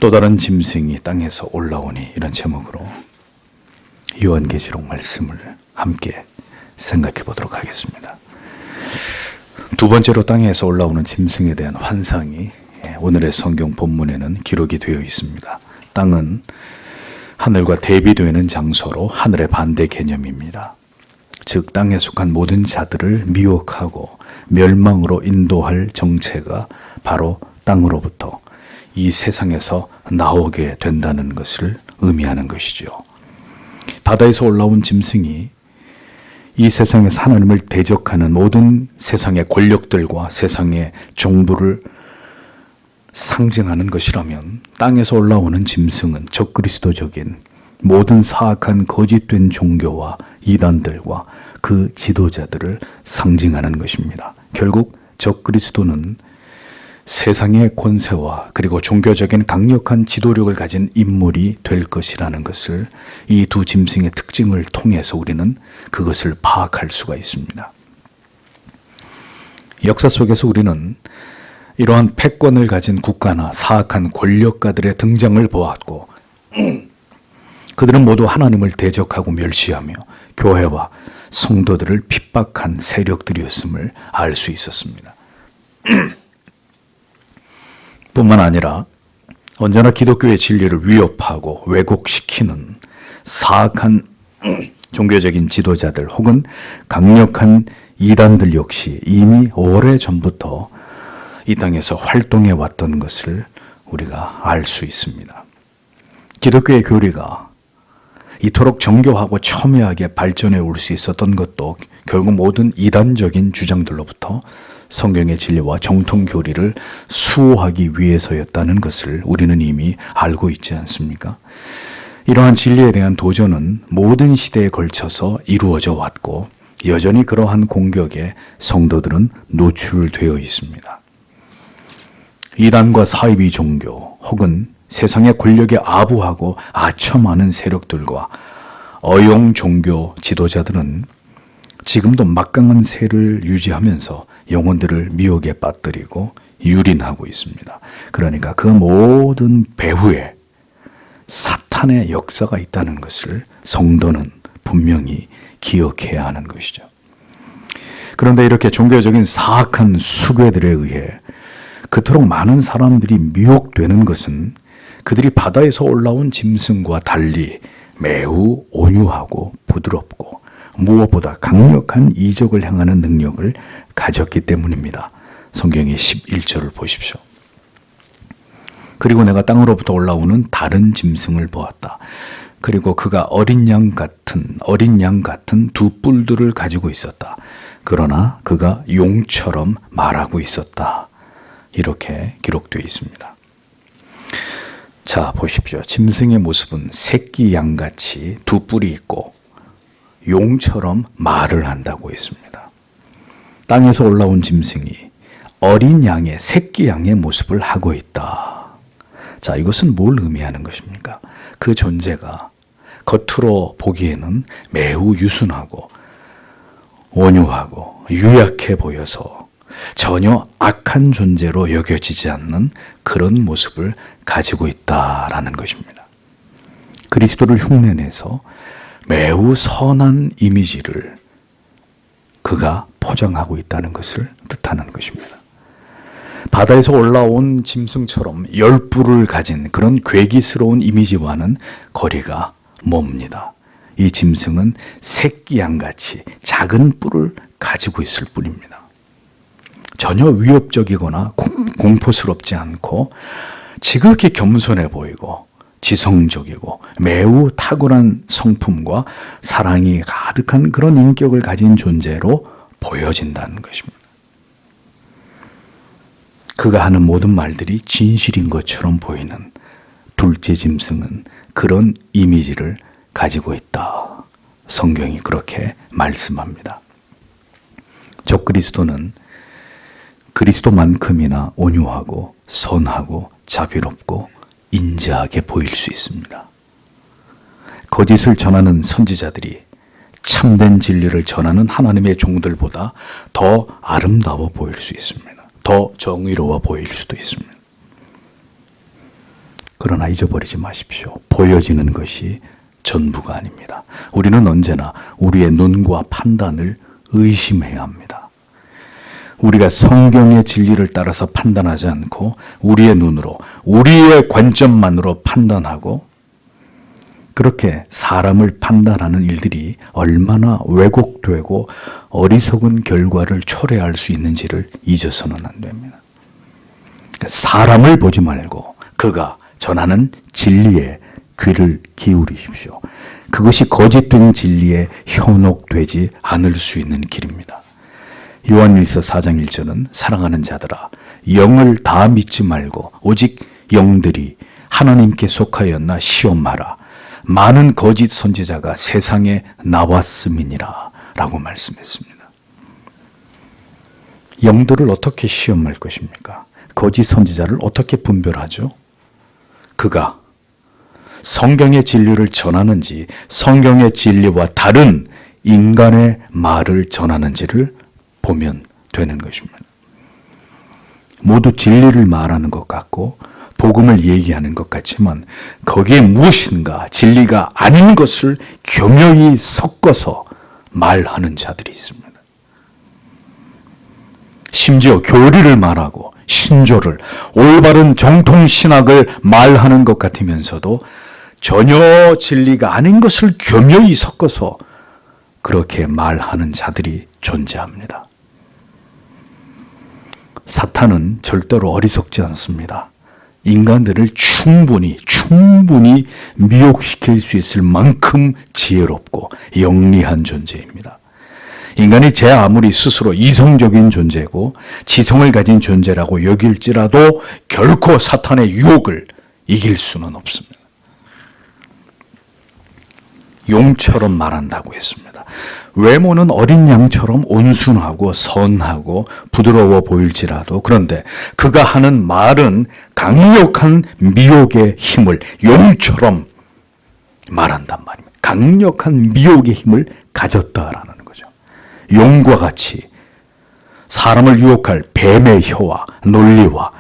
또 다른 짐승이 땅에서 올라오니, 이런 제목으로 요한계시록 말씀을 함께 생각해 보도록 하겠습니다. 두 번째로 땅에서 올라오는 짐승에 대한 환상이 오늘의 성경 본문에는 기록이 되어 있습니다. 땅은 하늘과 대비되는 장소로 하늘의 반대 개념입니다. 즉 땅에 속한 모든 자들을 미혹하고 멸망으로 인도할 정체가 바로 땅으로부터 이 세상에서 나오게 된다는 것을 의미하는 것이죠. 바다에서 올라온 짐승이 이 세상에서 하나님을 대적하는 모든 세상의 권력들과 세상의 정부를 상징하는 것이라면, 땅에서 올라오는 짐승은 적그리스도적인 모든 사악한 거짓된 종교와 이단들과 그 지도자들을 상징하는 것입니다. 결국 적그리스도는 세상의 권세와 그리고 종교적인 강력한 지도력을 가진 인물이 될 것이라는 것을 이 두 짐승의 특징을 통해서 우리는 그것을 파악할 수가 있습니다. 역사 속에서 우리는 이러한 패권을 가진 국가나 사악한 권력가들의 등장을 보았고, 그들은 모두 하나님을 대적하고 멸시하며 교회와 성도들을 핍박한 세력들이었음을 알 수 있었습니다. 뿐만 아니라 언제나 기독교의 진리를 위협하고 왜곡시키는 사악한 종교적인 지도자들 혹은 강력한 이단들 역시 이미 오래전부터 이 땅에서 활동해 왔던 것을 우리가 알 수 있습니다. 기독교의 교리가 이토록 정교하고 첨예하게 발전해 올 수 있었던 것도 결국 모든 이단적인 주장들로부터 성경의 진리와 정통 교리를 수호하기 위해서였다는 것을 우리는 이미 알고 있지 않습니까? 이러한 진리에 대한 도전은 모든 시대에 걸쳐서 이루어져 왔고, 여전히 그러한 공격에 성도들은 노출되어 있습니다. 이단과 사이비 종교 혹은 세상의 권력에 아부하고 아첨하는 세력들과 어용 종교 지도자들은 지금도 막강한 세를 유지하면서 영혼들을 미혹에 빠뜨리고 유린하고 있습니다. 그러니까 그 모든 배후에 사탄의 역사가 있다는 것을 성도는 분명히 기억해야 하는 것이죠. 그런데 이렇게 종교적인 사악한 수괴들에 의해 그토록 많은 사람들이 미혹되는 것은 그들이 바다에서 올라온 짐승과 달리 매우 온유하고 부드럽고 무엇보다 강력한 이적을 향하는 능력을 가졌기 때문입니다. 성경의 11절을 보십시오. 그리고 내가 땅으로부터 올라오는 다른 짐승을 보았다. 그리고 그가 어린 양 같은 두 뿔들을 가지고 있었다. 그러나 그가 용처럼 말하고 있었다. 이렇게 기록되어 있습니다. 자, 보십시오. 짐승의 모습은 새끼 양같이 두 뿔이 있고 용처럼 말을 한다고 했습니다. 땅에서 올라온 짐승이 어린 양의 새끼 양의 모습을 하고 있다. 자, 이것은 뭘 의미하는 것입니까? 그 존재가 겉으로 보기에는 매우 유순하고 온유하고 유약해 보여서 전혀 악한 존재로 여겨지지 않는 그런 모습을 가지고 있다라는 것입니다. 그리스도를 흉내내서 매우 선한 이미지를 그가 포장하고 있다는 것을 뜻하는 것입니다. 바다에서 올라온 짐승처럼 10뿔을 가진 그런 괴기스러운 이미지와는 거리가 멉니다. 이 짐승은 새끼 양같이 작은 뿔을 가지고 있을 뿐입니다. 전혀 위협적이거나 공포스럽지 않고 지극히 겸손해 보이고 지성적이고 매우 탁월한 성품과 사랑이 가득한 그런 인격을 가진 존재로 보여진다는 것입니다. 그가 하는 모든 말들이 진실인 것처럼 보이는 둘째 짐승은 그런 이미지를 가지고 있다. 성경이 그렇게 말씀합니다. 적그리스도는 그리스도만큼이나 온유하고 선하고 자비롭고 인자하게 보일 수 있습니다. 거짓을 전하는 선지자들이 참된 진리를 전하는 하나님의 종들보다 더 아름다워 보일 수 있습니다. 더 정의로워 보일 수도 있습니다. 그러나 잊어버리지 마십시오. 보여지는 것이 전부가 아닙니다. 우리는 언제나 우리의 눈과 판단을 의심해야 합니다. 우리가 성경의 진리를 따라서 판단하지 않고 우리의 눈으로, 우리의 관점만으로 판단하고 그렇게 사람을 판단하는 일들이 얼마나 왜곡되고 어리석은 결과를 초래할 수 있는지를 잊어서는 안 됩니다. 사람을 보지 말고 그가 전하는 진리에 귀를 기울이십시오. 그것이 거짓된 진리에 현혹되지 않을 수 있는 길입니다. 요한일서 4장 1절은 사랑하는 자들아 영을 다 믿지 말고 오직 영들이 하나님께 속하였나 시험하라. 많은 거짓 선지자가 세상에 나왔음이니라 라고 말씀했습니다. 영들을 어떻게 시험할 것입니까? 거짓 선지자를 어떻게 분별하죠? 그가 성경의 진리를 전하는지 성경의 진리와 다른 인간의 말을 전하는지를 보면 되는 것입니다. 모두 진리를 말하는 것 같고 복음을 얘기하는 것 같지만 거기에 무엇인가 진리가 아닌 것을 교묘히 섞어서 말하는 자들이 있습니다. 심지어 교리를 말하고 신조를, 올바른 정통신학을 말하는 것 같으면서도 전혀 진리가 아닌 것을 교묘히 섞어서 그렇게 말하는 자들이 존재합니다. 사탄은 절대로 어리석지 않습니다. 인간들을 충분히 미혹시킬 수 있을 만큼 지혜롭고 영리한 존재입니다. 인간이 제 아무리 스스로 이성적인 존재고 지성을 가진 존재라고 여길지라도 결코 사탄의 유혹을 이길 수는 없습니다. 용처럼 말한다고 했습니다. 외모는 어린 양처럼 온순하고 선하고 부드러워 보일지라도 그런데 그가 하는 말은 강력한 미혹의 힘을 용처럼 말한단 말입니다. 강력한 미혹의 힘을 가졌다라는 거죠. 용과 같이 사람을 유혹할 뱀의 혀와 논리와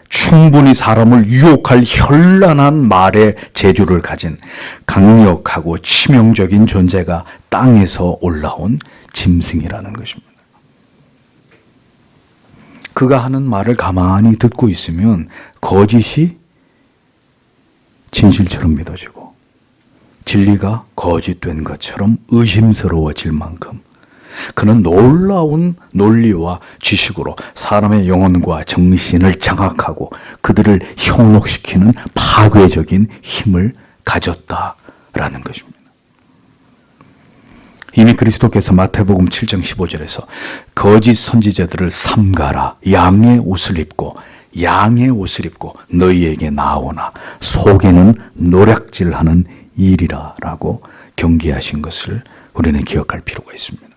충분히 사람을 유혹할 현란한 말의 재주를 가진 강력하고 치명적인 존재가 땅에서 올라온 짐승이라는 것입니다. 그가 하는 말을 가만히 듣고 있으면 거짓이 진실처럼 믿어지고 진리가 거짓된 것처럼 의심스러워질 만큼 그는 놀라운 논리와 지식으로 사람의 영혼과 정신을 장악하고 그들을 현혹시키는 파괴적인 힘을 가졌다라는 것입니다. 이미 그리스도께서 마태복음 7장 15절에서 거짓 선지자들을 삼가라. 양의 옷을 입고 너희에게 나오나 속에는 노략질하는 일이라 라고 경계하신 것을 우리는 기억할 필요가 있습니다.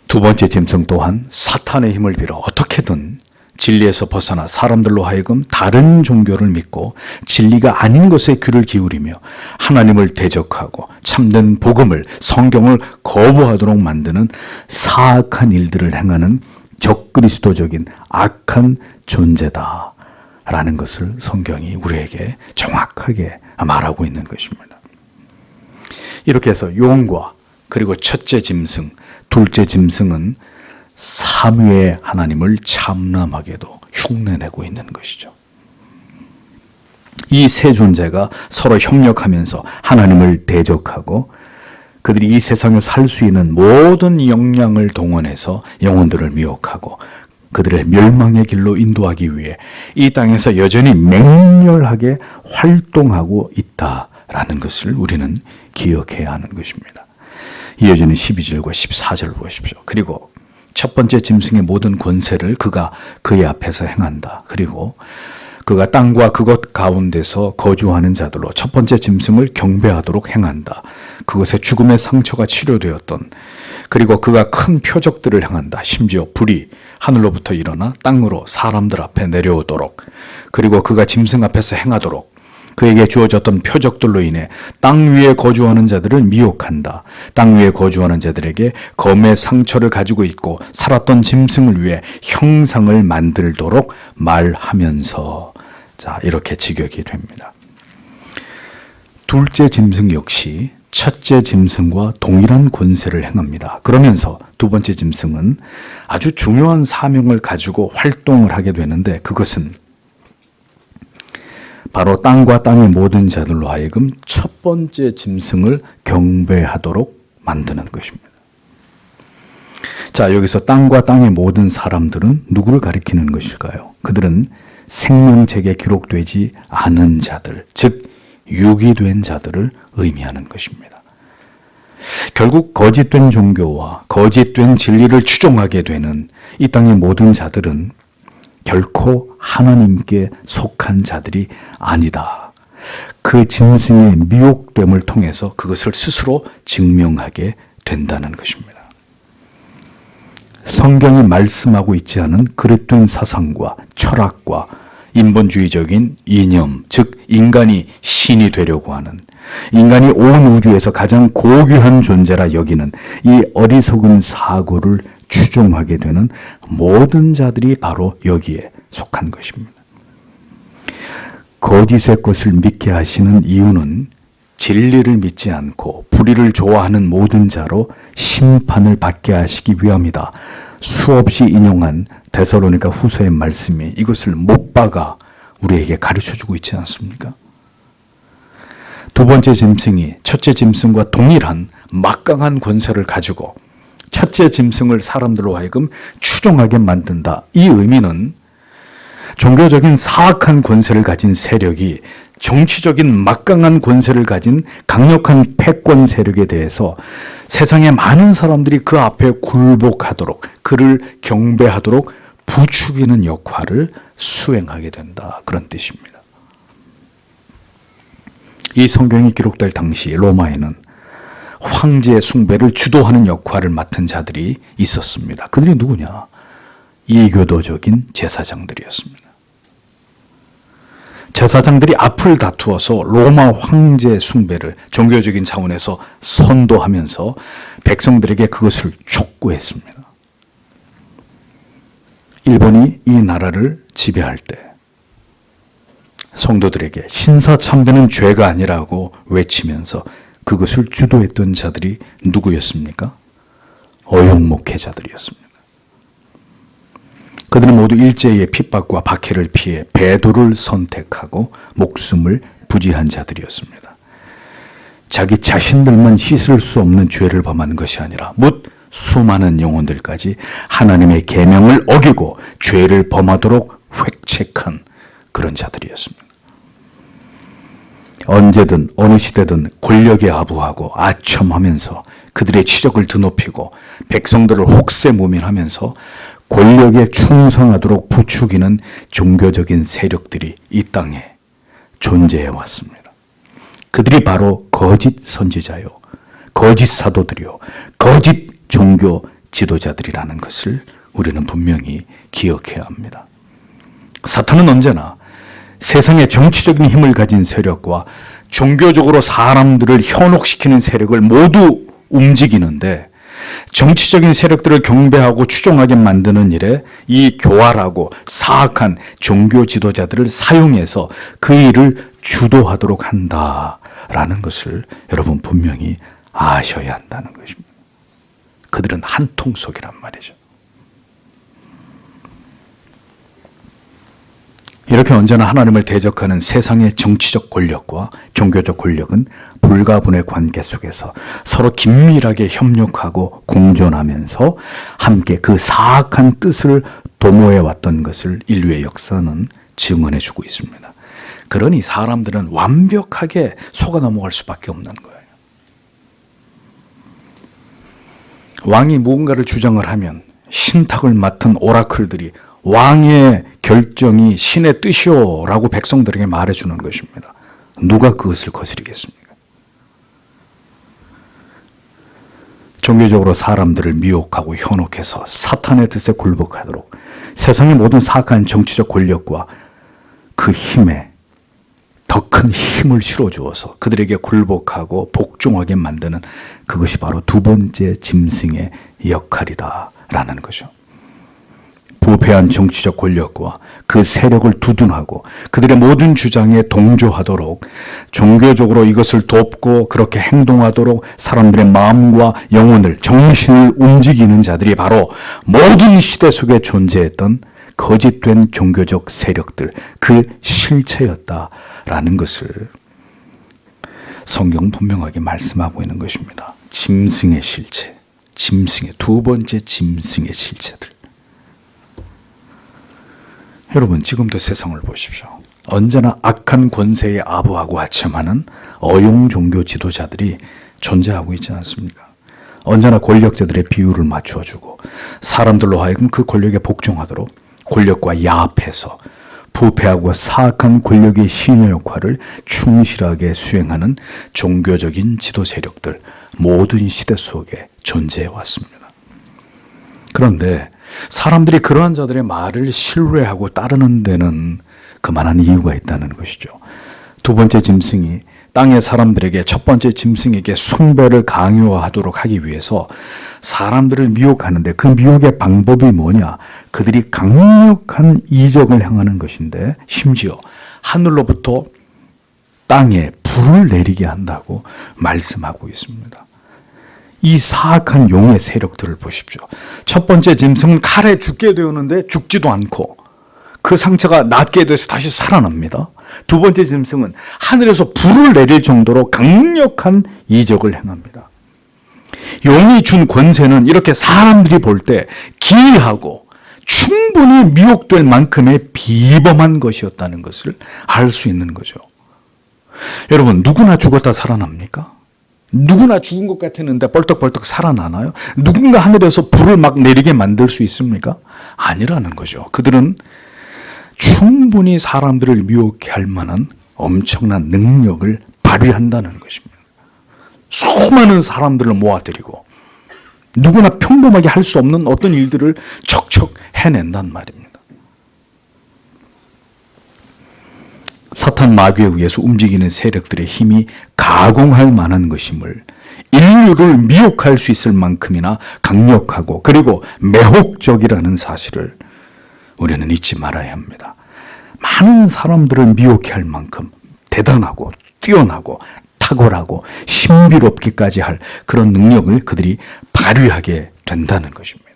두 번째 짐승 또한 사탄의 힘을 빌어 어떻게든 진리에서 벗어나 사람들로 하여금 다른 종교를 믿고 진리가 아닌 것에 귀를 기울이며 하나님을 대적하고 참된 복음을, 성경을 거부하도록 만드는 사악한 일들을 행하는 적그리스도적인 악한 존재다라는 것을 성경이 우리에게 정확하게 말하고 있는 것입니다. 이렇게 해서 용과 그리고 첫째 짐승, 둘째 짐승은 삼위의 하나님을 참남하게도 흉내내고 있는 것이죠. 이 세 존재가 서로 협력하면서 하나님을 대적하고 그들이 이 세상에 살 수 있는 모든 역량을 동원해서 영혼들을 미혹하고 그들의 멸망의 길로 인도하기 위해 이 땅에서 여전히 맹렬하게 활동하고 있다라는 것을 우리는 기억해야 하는 것입니다. 이어지는 12절과 14절을 보십시오. 그리고 첫 번째 짐승의 모든 권세를 그가 그의 앞에서 행한다. 그리고 그가 땅과 그것 가운데서 거주하는 자들로 첫 번째 짐승을 경배하도록 행한다. 그것의 죽음의 상처가 치료되었던 그리고 그가 큰 표적들을 행한다. 심지어 불이 하늘로부터 일어나 땅으로 사람들 앞에 내려오도록 그리고 그가 짐승 앞에서 행하도록 그에게 주어졌던 표적들로 인해 땅 위에 거주하는 자들을 미혹한다. 땅 위에 거주하는 자들에게 검의 상처를 가지고 있고 살았던 짐승을 위해 형상을 만들도록 말하면서 자, 이렇게 직역이 됩니다. 둘째 짐승 역시 첫째 짐승과 동일한 권세를 행합니다. 그러면서 두 번째 짐승은 아주 중요한 사명을 가지고 활동을 하게 되는데, 그것은 바로 땅과 땅의 모든 자들로 하여금 첫 번째 짐승을 경배하도록 만드는 것입니다. 자, 여기서 땅과 땅의 모든 사람들은 누구를 가리키는 것일까요? 그들은 생명책에 기록되지 않은 자들, 즉 유기된 자들을 의미하는 것입니다. 결국 거짓된 종교와 거짓된 진리를 추종하게 되는 이 땅의 모든 자들은 결코 하나님께 속한 자들이 아니다. 그 짐승의 미혹됨을 통해서 그것을 스스로 증명하게 된다는 것입니다. 성경이 말씀하고 있지 않은 그릇된 사상과 철학과 인본주의적인 이념, 즉 인간이 신이 되려고 하는, 인간이 온 우주에서 가장 고귀한 존재라 여기는 이 어리석은 사고를 추종하게 되는 모든 자들이 바로 여기에 속한 것입니다. 거짓의 것을 믿게 하시는 이유는 진리를 믿지 않고 불의를 좋아하는 모든 자로 심판을 받게 하시기 위함이다. 수없이 인용한 데살로니가 후서의 말씀이 이것을 못 박아 우리에게 가르쳐주고 있지 않습니까? 두 번째 짐승이 첫째 짐승과 동일한 막강한 권세를 가지고 첫째 짐승을 사람들로 하여금 추종하게 만든다. 이 의미는 종교적인 사악한 권세를 가진 세력이 정치적인 막강한 권세를 가진 강력한 패권 세력에 대해서 세상의 많은 사람들이 그 앞에 굴복하도록, 그를 경배하도록 부추기는 역할을 수행하게 된다. 그런 뜻입니다. 이 성경이 기록될 당시 로마에는 황제 숭배를 주도하는 역할을 맡은 자들이 있었습니다. 그들이 누구냐? 이교도적인 제사장들이었습니다. 제사장들이 앞을 다투어서 로마 황제 숭배를 종교적인 차원에서 선도하면서 백성들에게 그것을 촉구했습니다. 일본이 이 나라를 지배할 때 성도들에게 신사참배는 죄가 아니라고 외치면서 그것을 주도했던 자들이 누구였습니까? 어용목회자들이었습니다. 그들은 모두 일제의 핍박과 박해를 피해 배도를 선택하고 목숨을 부지한 자들이었습니다. 자기 자신들만 씻을 수 없는 죄를 범한 것이 아니라 뭇 수많은 영혼들까지 하나님의 계명을 어기고 죄를 범하도록 획책한 그런 자들이었습니다. 언제든 어느 시대든 권력에 아부하고 아첨하면서 그들의 치적을 드높이고 백성들을 혹세무민하면서 권력에 충성하도록 부추기는 종교적인 세력들이 이 땅에 존재해 왔습니다. 그들이 바로 거짓 선지자요, 거짓 사도들이요, 거짓 종교 지도자들이라는 것을 우리는 분명히 기억해야 합니다. 사탄은 언제나 세상의 정치적인 힘을 가진 세력과 종교적으로 사람들을 현혹시키는 세력을 모두 움직이는데, 정치적인 세력들을 경배하고 추종하게 만드는 일에 이 교활하고 사악한 종교 지도자들을 사용해서 그 일을 주도하도록 한다라는 것을 여러분 분명히 아셔야 한다는 것입니다. 그들은 한 통속이란 말이죠. 이렇게 언제나 하나님을 대적하는 세상의 정치적 권력과 종교적 권력은 불가분의 관계 속에서 서로 긴밀하게 협력하고 공존하면서 함께 그 사악한 뜻을 도모해 왔던 것을 인류의 역사는 증언해 주고 있습니다. 그러니 사람들은 완벽하게 속아 넘어갈 수밖에 없는 거예요. 왕이 무언가를 주장을 하면 신탁을 맡은 오라클들이 왕의 결정이 신의 뜻이오 라고 백성들에게 말해주는 것입니다. 누가 그것을 거스리겠습니까? 종교적으로 사람들을 미혹하고 현혹해서 사탄의 뜻에 굴복하도록 세상의 모든 사악한 정치적 권력과 그 힘에 더 큰 힘을 실어주어서 그들에게 굴복하고 복종하게 만드는 그것이 바로 두 번째 짐승의 역할이다라는 거죠. 부패한 정치적 권력과 그 세력을 두둔하고 그들의 모든 주장에 동조하도록 종교적으로 이것을 돕고 그렇게 행동하도록 사람들의 마음과 영혼을, 정신을 움직이는 자들이 바로 모든 시대 속에 존재했던 거짓된 종교적 세력들, 그 실체였다라는 것을 성경은 분명하게 말씀하고 있는 것입니다. 짐승의 실체, 짐승의 두 번째 짐승의 실체들. 여러분, 지금도 세상을 보십시오. 언제나 악한 권세에 아부하고 하청하는 어용 종교 지도자들이 존재하고 있지 않습니까? 언제나 권력자들의 비율을 맞춰주고 사람들로 하여금 그 권력에 복종하도록 권력과 야합해서 부패하고 사악한 권력의 신여 역할을 충실하게 수행하는 종교적인 지도 세력들, 모든 시대 속에 존재해 왔습니다. 그런데 사람들이 그러한 자들의 말을 신뢰하고 따르는 데는 그만한 이유가 있다는 것이죠. 두 번째 짐승이 땅의 사람들에게 첫 번째 짐승에게 숭배를 강요하도록 하기 위해서 사람들을 미혹하는데 그 미혹의 방법이 뭐냐? 그들이 강력한 이적을 행하는 것인데 심지어 하늘로부터 땅에 불을 내리게 한다고 말씀하고 있습니다. 이 사악한 용의 세력들을 보십시오. 첫 번째 짐승은 칼에 죽게 되었는데 죽지도 않고 그 상처가 낫게 돼서 다시 살아납니다. 두 번째 짐승은 하늘에서 불을 내릴 정도로 강력한 이적을 행합니다. 용이 준 권세는 이렇게 사람들이 볼 때 기이하고 충분히 미혹될 만큼의 비범한 것이었다는 것을 알 수 있는 거죠. 여러분, 누구나 죽었다 살아납니까? 누구나 죽은 것 같았는데 벌떡벌떡 살아나나요? 누군가 하늘에서 불을 막 내리게 만들 수 있습니까? 아니라는 거죠. 그들은 충분히 사람들을 미혹해 할 만한 엄청난 능력을 발휘한다는 것입니다. 수많은 사람들을 모아들이고 누구나 평범하게 할 수 없는 어떤 일들을 척척 해낸단 말입니다. 사탄 마귀에 의해서 움직이는 세력들의 힘이 가공할 만한 것임을, 인류를 미혹할 수 있을 만큼이나 강력하고 그리고 매혹적이라는 사실을 우리는 잊지 말아야 합니다. 많은 사람들을 미혹해 할 만큼 대단하고 뛰어나고 탁월하고 신비롭기까지 할 그런 능력을 그들이 발휘하게 된다는 것입니다.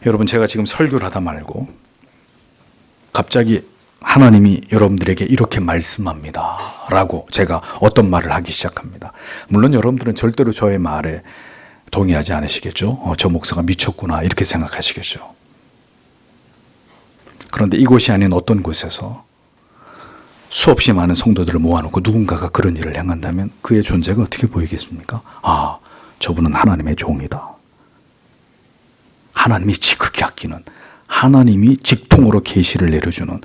여러분, 제가 지금 설교를 하다 말고 갑자기 하나님이 여러분들에게 이렇게 말씀합니다 라고 제가 어떤 말을 하기 시작합니다. 물론 여러분들은 절대로 저의 말에 동의하지 않으시겠죠. 저 목사가 미쳤구나 이렇게 생각하시겠죠. 그런데 이곳이 아닌 어떤 곳에서 수없이 많은 성도들을 모아놓고 누군가가 그런 일을 행한다면 그의 존재가 어떻게 보이겠습니까? 아, 저분은 하나님의 종이다. 하나님이 지극히 아끼는, 하나님이 직통으로 계시를 내려주는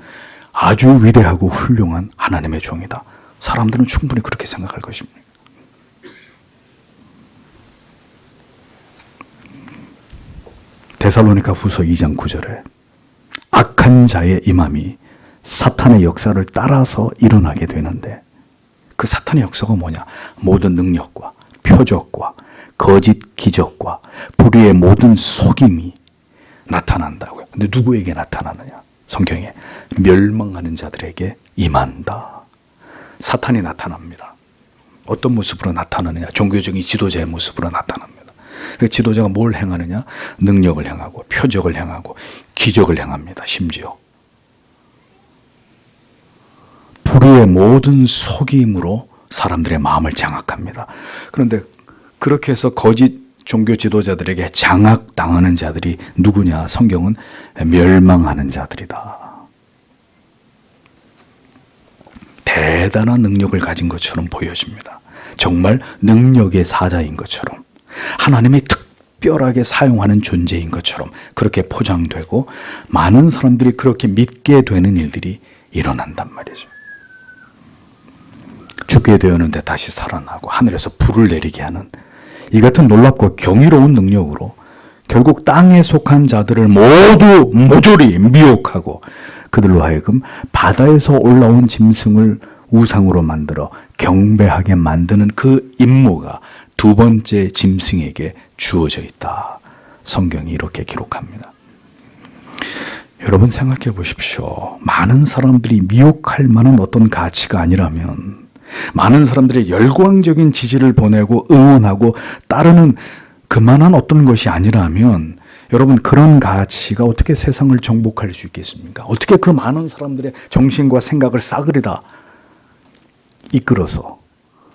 아주 위대하고 훌륭한 하나님의 종이다. 사람들은 충분히 그렇게 생각할 것입니다. 데살로니가 후서 2장 9절에 악한 자의 임함이 사탄의 역사를 따라서 일어나게 되는데, 그 사탄의 역사가 뭐냐? 모든 능력과 표적과 거짓 기적과 불의의 모든 속임이 나타난다고요. 근데 누구에게 나타나느냐? 성경에 멸망하는 자들에게 임한다. 사탄이 나타납니다. 어떤 모습으로 나타나느냐? 종교적인 지도자의 모습으로 나타납니다. 그 지도자가 뭘 행하느냐? 능력을 행하고 표적을 행하고 기적을 행합니다. 심지어 불의의 모든 속임으로 사람들의 마음을 장악합니다. 그런데 그렇게 해서 거짓 종교 지도자들에게 장악당하는 자들이 누구냐? 성경은 멸망하는 자들이다. 대단한 능력을 가진 것처럼 보여집니다. 정말 능력의 사자인 것처럼, 하나님이 특별하게 사용하는 존재인 것처럼 그렇게 포장되고 많은 사람들이 그렇게 믿게 되는 일들이 일어난단 말이죠. 죽게 되었는데 다시 살아나고 하늘에서 불을 내리게 하는 이 같은 놀랍고 경이로운 능력으로 결국 땅에 속한 자들을 모두 모조리 미혹하고 그들로 하여금 바다에서 올라온 짐승을 우상으로 만들어 경배하게 만드는 그 임무가 두 번째 짐승에게 주어져 있다. 성경이 이렇게 기록합니다. 여러분 생각해 보십시오. 많은 사람들이 미혹할 만한 어떤 가치가 아니라면, 많은 사람들의 열광적인 지지를 보내고 응원하고 따르는 그만한 어떤 것이 아니라면, 여러분 그런 가치가 어떻게 세상을 정복할 수 있겠습니까? 어떻게 그 많은 사람들의 정신과 생각을 싸그리다 이끌어서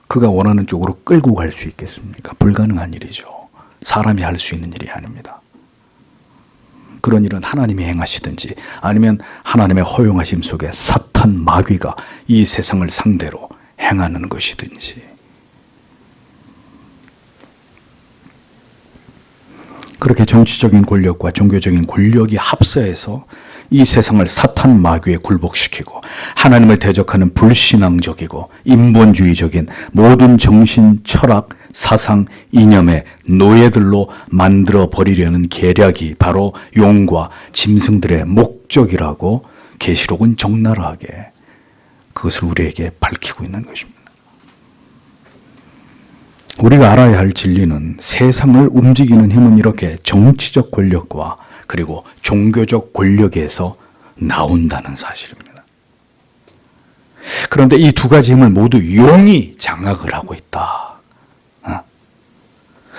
그가 원하는 쪽으로 끌고 갈 수 있겠습니까? 불가능한 일이죠. 사람이 할 수 있는 일이 아닙니다. 그런 일은 하나님이 행하시든지 아니면 하나님의 허용하심 속에 사탄 마귀가 이 세상을 상대로 행하는 것이든지. 그렇게 정치적인 권력과 종교적인 권력이 합세해서 이 세상을 사탄 마귀에 굴복시키고 하나님을 대적하는 불신앙적이고 인본주의적인 모든 정신, 철학, 사상, 이념의 노예들로 만들어 버리려는 계략이 바로 용과 짐승들의 목적이라고 계시록은 적나라하게 그것을 우리에게 밝히고 있는 것입니다. 우리가 알아야 할 진리는 세상을 움직이는 힘은 이렇게 정치적 권력과 그리고 종교적 권력에서 나온다는 사실입니다. 그런데 이 두 가지 힘을 모두 용이 장악을 하고 있다.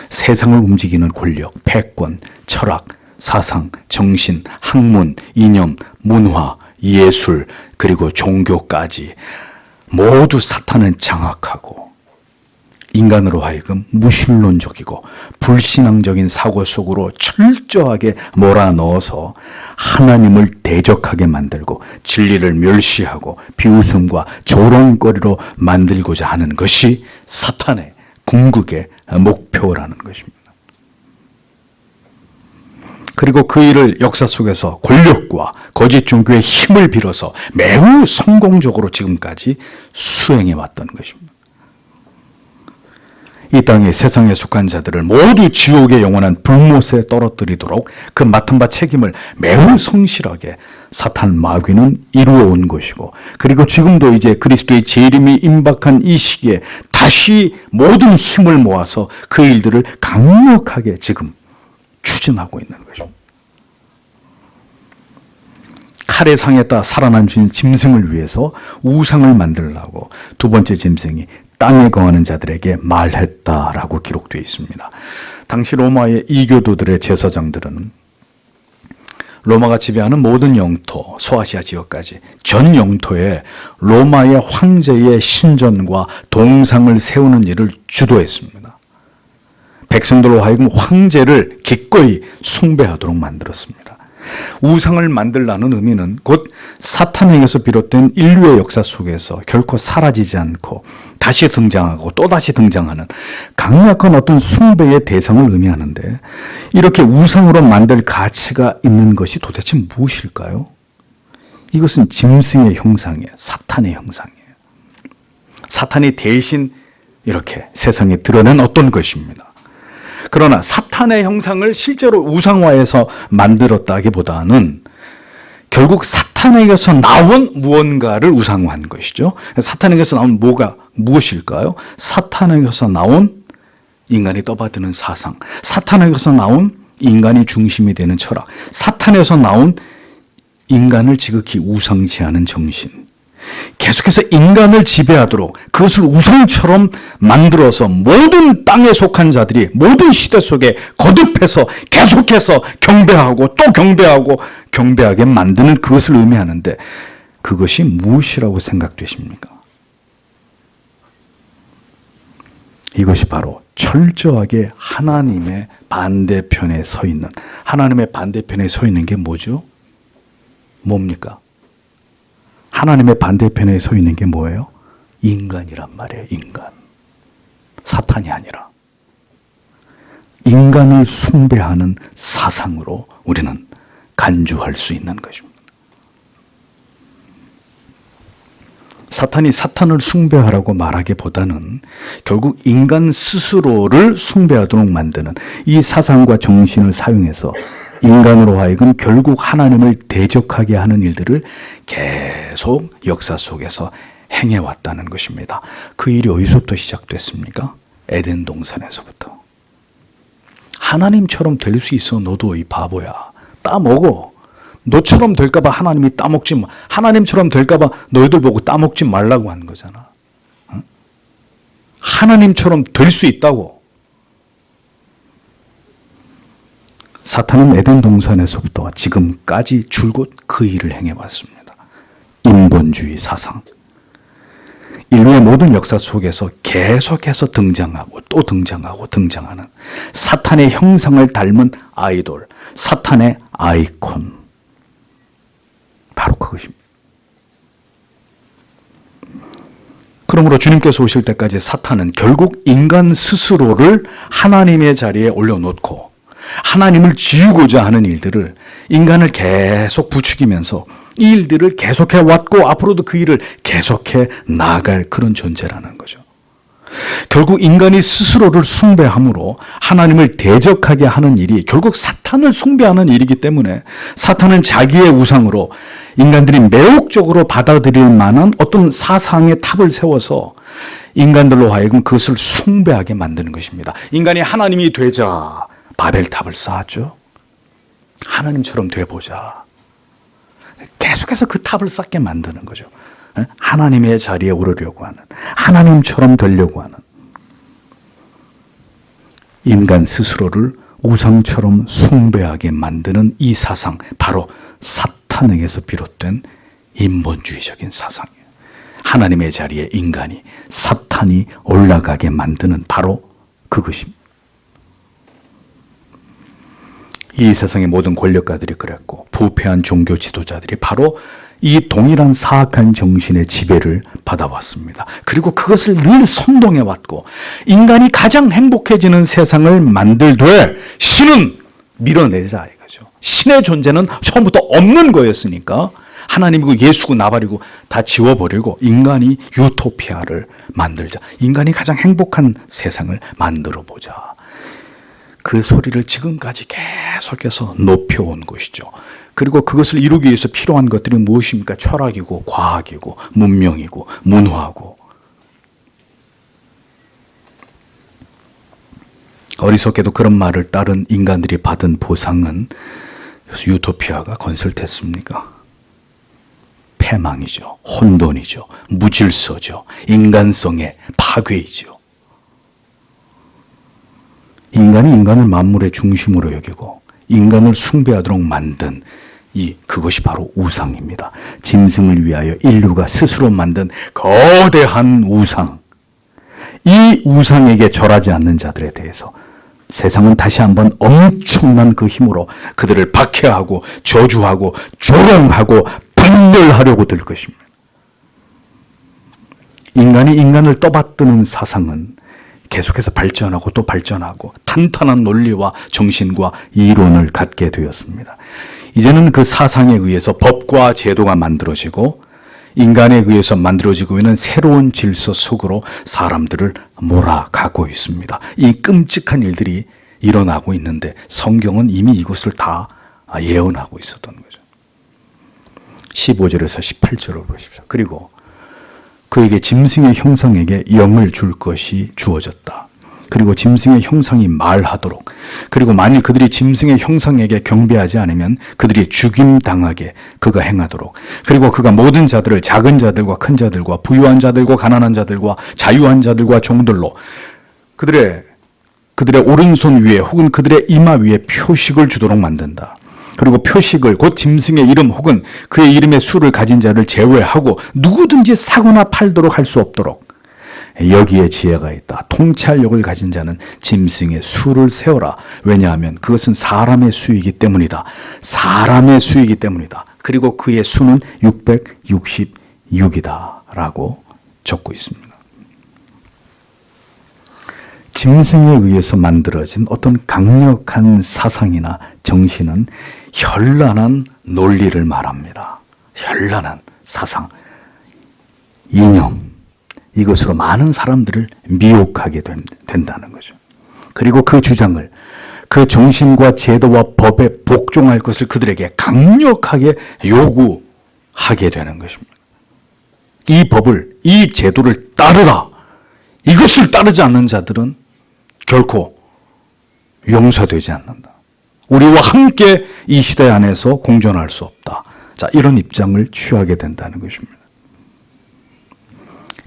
세상을 움직이는 권력, 패권, 철학, 사상, 정신, 학문, 이념, 문화, 예술, 그리고 종교까지 모두 사탄은 장악하고 인간으로 하여금 무신론적이고 불신앙적인 사고 속으로 철저하게 몰아넣어서 하나님을 대적하게 만들고 진리를 멸시하고 비웃음과 조롱거리로 만들고자 하는 것이 사탄의 궁극의 목표라는 것입니다. 그리고 그 일을 역사 속에서 권력과 거짓 종교의 힘을 빌어서 매우 성공적으로 지금까지 수행해 왔던 것입니다. 이 땅의 세상에 속한 자들을 모두 지옥의 영원한 불못에 떨어뜨리도록 그 맡은 바 책임을 매우 성실하게 사탄 마귀는 이루어 온 것이고, 그리고 지금도 이제 그리스도의 재림이 임박한 이 시기에 다시 모든 힘을 모아서 그 일들을 강력하게 지금 추진하고 있는 것입니다. 칼에 상했다 살아난 짐승을 위해서 우상을 만들려고 두 번째 짐승이 땅에 거하는 자들에게 말했다라고 기록되어 있습니다. 당시 로마의 이교도들의 제사장들은 로마가 지배하는 모든 영토, 소아시아 지역까지 전 영토에 로마의 황제의 신전과 동상을 세우는 일을 주도했습니다. 백성들로 하여금 황제를 기꺼이 숭배하도록 만들었습니다. 우상을 만들라는 의미는 곧 사탄에게서 비롯된 인류의 역사 속에서 결코 사라지지 않고 다시 등장하고 또다시 등장하는 강력한 어떤 숭배의 대상을 의미하는데, 이렇게 우상으로 만들 가치가 있는 것이 도대체 무엇일까요? 이것은 짐승의 형상이에요. 사탄의 형상이에요. 사탄이 대신 이렇게 세상에 드러낸 어떤 것입니다. 그러나 사탄의 형상을 실제로 우상화해서 만들었다기보다는 결국 사탄에게서 나온 무언가를 우상화한 것이죠. 사탄에게서 나온 무엇일까요? 사탄에게서 나온 인간이 떠받드는 사상, 사탄에게서 나온 인간이 중심이 되는 철학, 사탄에서 나온 인간을 지극히 우상시하는 정신, 계속해서 인간을 지배하도록 그것을 우상처럼 만들어서 모든 땅에 속한 자들이 모든 시대 속에 거듭해서 계속해서 경배하고 또 경배하고 경배하게 만드는 그것을 의미하는데, 그것이 무엇이라고 생각되십니까? 이것이 바로 철저하게 하나님의 반대편에 서 있는, 하나님의 반대편에 서 있는 게 뭐죠? 뭡니까? 하나님의 반대편에 서 있는 게 뭐예요? 인간이란 말이에요. 인간. 사탄이 아니라 인간을 숭배하는 사상으로 우리는 간주할 수 있는 것입니다. 사탄이 사탄을 숭배하라고 말하기보다는 결국 인간 스스로를 숭배하도록 만드는 이 사상과 정신을 사용해서 인간으로 하여금 결국 하나님을 대적하게 하는 일들을 계속 역사 속에서 행해왔다는 것입니다. 그 일이 어디서부터 시작됐습니까? 에덴 동산에서부터. 하나님처럼 될 수 있어. 너도 이 바보야. 따먹어. 너처럼 될까봐 하나님이 따먹지 마. 하나님처럼 될까봐 너희들 보고 따먹지 말라고 하는 거잖아. 응? 하나님처럼 될 수 있다고. 사탄은 에덴 동산에서부터 지금까지 줄곧 그 일을 행해왔습니다. 인본주의 사상. 인류의 모든 역사 속에서 계속해서 등장하고 또 등장하고 등장하는 사탄의 형상을 닮은 아이돌, 사탄의 아이콘. 바로 그것입니다. 그러므로 주님께서 오실 때까지 사탄은 결국 인간 스스로를 하나님의 자리에 올려놓고 하나님을 지우고자 하는 일들을 인간을 계속 부추기면서 이 일들을 계속해 왔고 앞으로도 그 일을 계속해 나아갈 그런 존재라는 거죠. 결국 인간이 스스로를 숭배함으로 하나님을 대적하게 하는 일이 결국 사탄을 숭배하는 일이기 때문에 사탄은 자기의 우상으로 인간들이 매혹적으로 받아들일 만한 어떤 사상의 탑을 세워서 인간들로 하여금 그것을 숭배하게 만드는 것입니다. 인간이 하나님이 되자 바벨탑을 쌓았죠. 하나님처럼 돼보자. 계속해서 그 탑을 쌓게 만드는 거죠. 하나님의 자리에 오르려고 하는, 하나님처럼 되려고 하는 인간 스스로를 우상처럼 숭배하게 만드는 이 사상, 바로 사탄에게서 비롯된 인본주의적인 사상이에요. 하나님의 자리에 인간이, 사탄이 올라가게 만드는 바로 그것입니다. 이 세상의 모든 권력가들이 그랬고 부패한 종교 지도자들이 바로 이 동일한 사악한 정신의 지배를 받아왔습니다. 그리고 그것을 늘 선동해왔고 인간이 가장 행복해지는 세상을 만들되 신은 밀어내자 이거죠. 신의 존재는 처음부터 없는 거였으니까 하나님이고 예수고 나발이고 다 지워버리고 인간이 유토피아를 만들자. 인간이 가장 행복한 세상을 만들어보자. 그 소리를 지금까지 계속해서 높여온 것이죠. 그리고 그것을 이루기 위해서 필요한 것들이 무엇입니까? 철학이고 과학이고 문명이고 문화고. 어리석게도 그런 말을 따른 인간들이 받은 보상은 유토피아가 건설됐습니까? 패망이죠. 혼돈이죠. 무질서죠. 인간성의 파괴이죠. 인간이 인간을 만물의 중심으로 여기고 인간을 숭배하도록 만든 그것이 바로 우상입니다. 짐승을 위하여 인류가 스스로 만든 거대한 우상. 이 우상에게 절하지 않는 자들에 대해서 세상은 다시 한번 엄청난 그 힘으로 그들을 박해하고 저주하고 조롱하고 분별하려고 들 것입니다. 인간이 인간을 떠받드는 사상은 계속해서 발전하고 또 발전하고 탄탄한 논리와 정신과 이론을 갖게 되었습니다. 이제는 그 사상에 의해서 법과 제도가 만들어지고 인간에 의해서 만들어지고 있는 새로운 질서 속으로 사람들을 몰아가고 있습니다. 이 끔찍한 일들이 일어나고 있는데 성경은 이미 이것을 다 예언하고 있었던 거죠. 15절에서 18절을 보십시오. 그리고 그에게 짐승의 형상에게 영을 줄 것이 주어졌다. 그리고 짐승의 형상이 말하도록, 그리고 만일 그들이 짐승의 형상에게 경배하지 않으면 그들이 죽임당하게 그가 행하도록, 그리고 그가 모든 자들을 작은 자들과 큰 자들과 부유한 자들과 가난한 자들과 자유한 자들과 종들로 그들의 오른손 위에 혹은 그들의 이마 위에 표식을 주도록 만든다. 그리고 표식을 곧 짐승의 이름 혹은 그의 이름의 수를 가진 자를 제외하고 누구든지 사거나 팔도록 할 수 없도록 여기에 지혜가 있다. 통찰력을 가진 자는 짐승의 수를 세워라. 왜냐하면 그것은 사람의 수이기 때문이다. 사람의 수이기 때문이다. 그리고 그의 수는 666이다 라고 적고 있습니다. 짐승에 의해서 만들어진 어떤 강력한 사상이나 정신은 현란한 논리를 말합니다. 현란한 사상, 이념, 이것으로 많은 사람들을 미혹하게 된다는 거죠. 그리고 그 주장을, 그 정신과 제도와 법에 복종할 것을 그들에게 강력하게 요구하게 되는 것입니다. 이 법을, 이 제도를 따르라. 이것을 따르지 않는 자들은 결코 용서되지 않는다. 우리와 함께 이 시대 안에서 공존할 수 없다. 자, 이런 입장을 취하게 된다는 것입니다.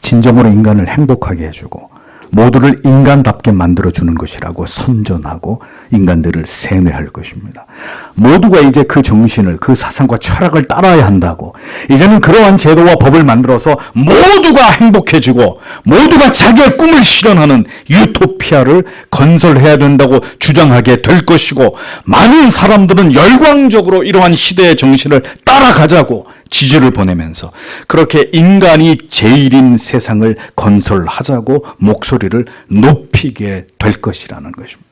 진정으로 인간을 행복하게 해주고 모두를 인간답게 만들어주는 것이라고 선전하고 인간들을 세뇌할 것입니다. 모두가 이제 그 정신을, 그 사상과 철학을 따라야 한다고, 이제는 그러한 제도와 법을 만들어서 모두가 행복해지고 모두가 자기의 꿈을 실현하는 유토피아를 건설해야 된다고 주장하게 될 것이고, 많은 사람들은 열광적으로 이러한 시대의 정신을 따라가자고 지지를 보내면서 그렇게 인간이 제일인 세상을 건설하자고 목소리를 높이게 될 것이라는 것입니다.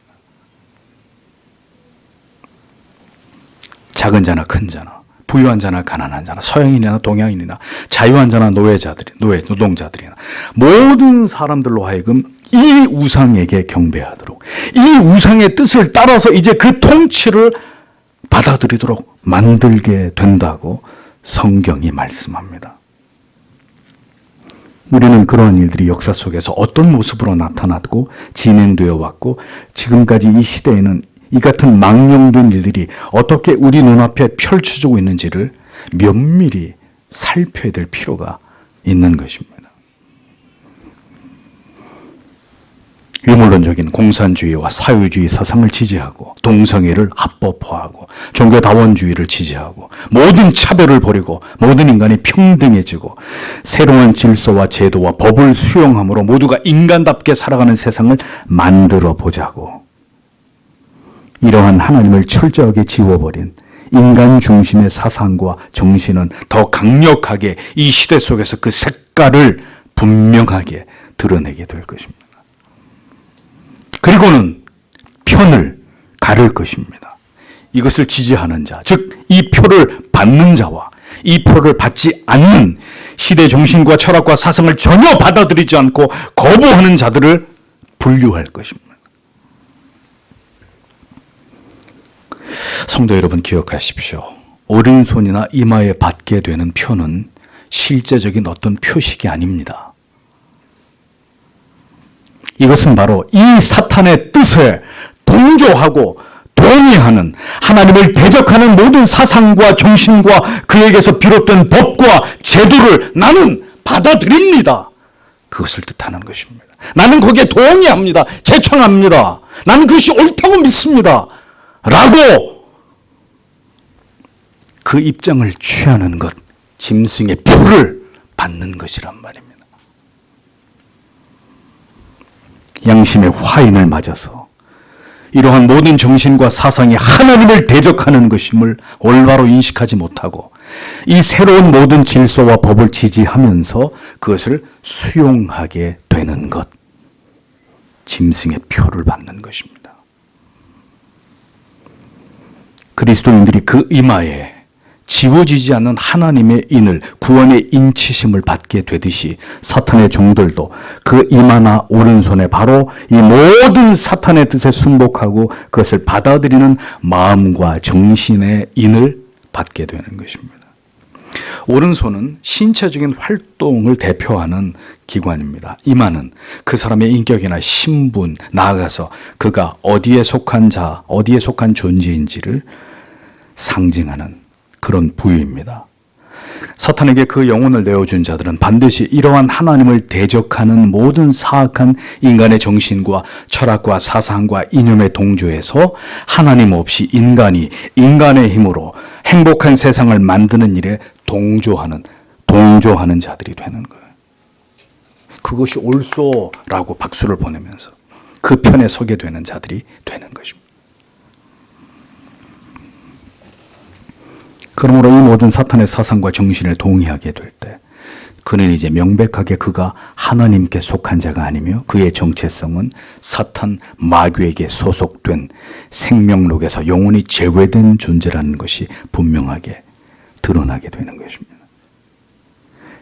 작은 자나 큰 자나, 부유한 자나 가난한 자나, 서양인이나 동양인이나 자유한 자나 노동자들이나 모든 사람들로 하여금 이 우상에게 경배하도록, 이 우상의 뜻을 따라서 이제 그 통치를 받아들이도록 만들게 된다고 성경이 말씀합니다. 우리는 그러한 일들이 역사 속에서 어떤 모습으로 나타났고 진행되어 왔고, 지금까지 이 시대에는 이 같은 망령된 일들이 어떻게 우리 눈앞에 펼쳐지고 있는지를 면밀히 살펴야 될 필요가 있는 것입니다. 유물론적인 공산주의와 사회주의 사상을 지지하고, 동성애를 합법화하고, 종교다원주의를 지지하고, 모든 차별을 버리고 모든 인간이 평등해지고 새로운 질서와 제도와 법을 수용함으로 모두가 인간답게 살아가는 세상을 만들어 보자고, 이러한 하나님을 철저하게 지워버린 인간 중심의 사상과 정신은 더 강력하게 이 시대 속에서 그 색깔을 분명하게 드러내게 될 것입니다. 그리고는 편을 가를 것입니다. 이것을 지지하는 자, 즉 이 표를 받는 자와 이 표를 받지 않는 시대 정신과 철학과 사상을 전혀 받아들이지 않고 거부하는 자들을 분류할 것입니다. 성도 여러분, 기억하십시오. 오른손이나 이마에 받게 되는 표는 실제적인 어떤 표식이 아닙니다. 이것은 바로 이 사탄의 뜻에 동조하고 동의하는, 하나님을 대적하는 모든 사상과 정신과 그에게서 비롯된 법과 제도를 나는 받아들입니다. 그것을 뜻하는 것입니다. 나는 거기에 동의합니다. 제청합니다. 나는 그것이 옳다고 믿습니다. 라고 그 입장을 취하는 것, 짐승의 표를 받는 것이란 말입니다. 양심의 화인을 맞아서 이러한 모든 정신과 사상이 하나님을 대적하는 것임을 올바로 인식하지 못하고 이 새로운 모든 질서와 법을 지지하면서 그것을 수용하게 되는 것, 짐승의 표를 받는 것입니다. 그리스도인들이 그 이마에 지워지지 않는 하나님의 인을, 구원의 인치심을 받게 되듯이 사탄의 종들도 그 이마나 오른손에 바로 이 모든 사탄의 뜻에 순복하고 그것을 받아들이는 마음과 정신의 인을 받게 되는 것입니다. 오른손은 신체적인 활동을 대표하는 기관입니다. 이마는 그 사람의 인격이나 신분, 나아가서 그가 어디에 속한 자, 어디에 속한 존재인지를 상징하는 그런 부위입니다. 사탄에게 그 영혼을 내어준 자들은 반드시 이러한 하나님을 대적하는 모든 사악한 인간의 정신과 철학과 사상과 이념에 동조해서 하나님 없이 인간이 인간의 힘으로 행복한 세상을 만드는 일에 동조하는 자들이 되는 거예요. 그것이 옳소라고 박수를 보내면서 그 편에 서게 되는 자들이 되는 것입니다. 그러므로 이 모든 사탄의 사상과 정신에 동의하게 될 때 그는 이제 명백하게 그가 하나님께 속한 자가 아니며 그의 정체성은 사탄 마귀에게 소속된 생명록에서 영원히 제외된 존재라는 것이 분명하게 드러나게 되는 것입니다.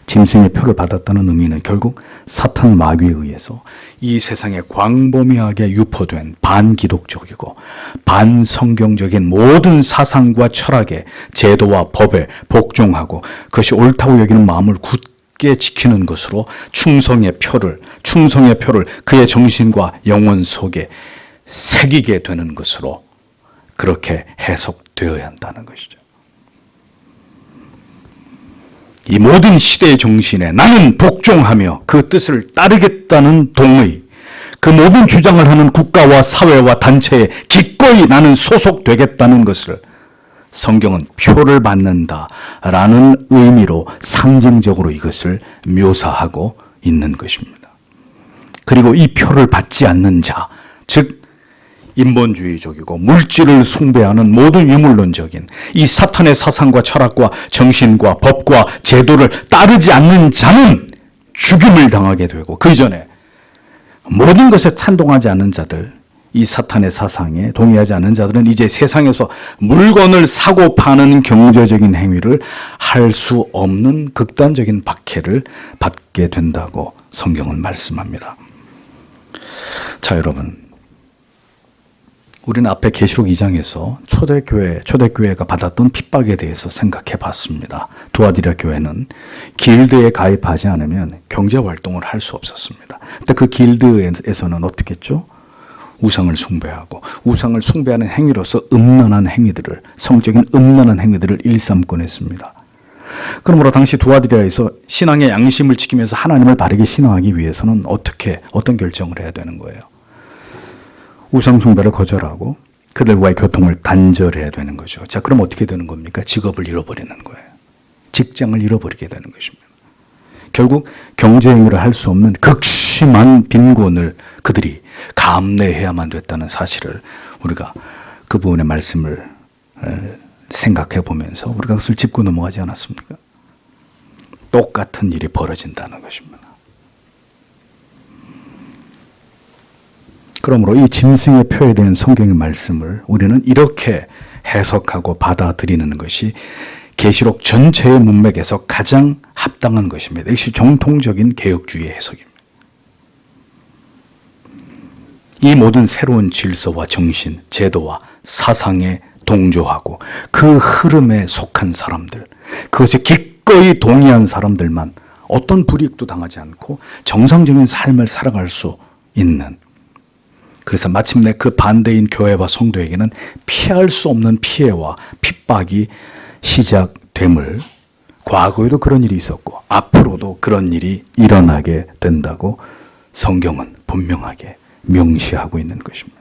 짐승의 표를 받았다는 의미는 결국 사탄 마귀에 의해서 이 세상에 광범위하게 유포된 반기독적이고 반성경적인 모든 사상과 철학의 제도와 법에 복종하고 그것이 옳다고 여기는 마음을 굳게 지키는 것으로 충성의 표를 그의 정신과 영혼 속에 새기게 되는 것으로 그렇게 해석되어야 한다는 것이죠. 이 모든 시대의 정신에 나는 복종하며 그 뜻을 따르겠다는 동의, 그 모든 주장을 하는 국가와 사회와 단체에 기꺼이 나는 소속되겠다는 것을 성경은 표를 받는다라는 의미로 상징적으로 이것을 묘사하고 있는 것입니다. 그리고 이 표를 받지 않는 자, 즉 인본주의적이고 물질을 숭배하는 모든 유물론적인 이 사탄의 사상과 철학과 정신과 법과 제도를 따르지 않는 자는 죽임을 당하게 되고, 그 이전에 모든 것에 찬동하지 않는 자들, 이 사탄의 사상에 동의하지 않는 자들은 이제 세상에서 물건을 사고 파는 경제적인 행위를 할 수 없는 극단적인 박해를 받게 된다고 성경은 말씀합니다. 자, 여러분, 우리는 앞에 계시록 2장에서 초대교회가 받았던 핍박에 대해서 생각해 봤습니다. 두아디라 교회는 길드에 가입하지 않으면 경제활동을 할 수 없었습니다. 근데 그 길드에서는 어떻게 했죠? 우상을 숭배하고, 우상을 숭배하는 행위로서 음란한 행위들을, 성적인 음란한 행위들을 일삼곤 했습니다. 그러므로 당시 두아디라에서 신앙의 양심을 지키면서 하나님을 바르게 신앙하기 위해서는 어떤 결정을 해야 되는 거예요? 우상 숭배를 거절하고 그들과의 교통을 단절해야 되는 거죠. 자, 그럼 어떻게 되는 겁니까? 직업을 잃어버리는 거예요. 직장을 잃어버리게 되는 것입니다. 결국 경제행위를 할 수 없는 극심한 빈곤을 그들이 감내해야만 됐다는 사실을 우리가 그 부분의 말씀을 생각해 보면서 우리가 그것을 짚고 넘어가지 않았습니까? 똑같은 일이 벌어진다는 것입니다. 그러므로 이 짐승의 표에 대한 성경의 말씀을 우리는 이렇게 해석하고 받아들이는 것이 계시록 전체의 문맥에서 가장 합당한 것입니다. 이것이 정통적인 개혁주의의 해석입니다. 이 모든 새로운 질서와 정신, 제도와 사상에 동조하고 그 흐름에 속한 사람들, 그것에 기꺼이 동의한 사람들만 어떤 불이익도 당하지 않고 정상적인 삶을 살아갈 수 있는, 그래서 마침내 그 반대인 교회와 성도에게는 피할 수 없는 피해와 핍박이 시작됨을, 과거에도 그런 일이 있었고 앞으로도 그런 일이 일어나게 된다고 성경은 분명하게 명시하고 있는 것입니다.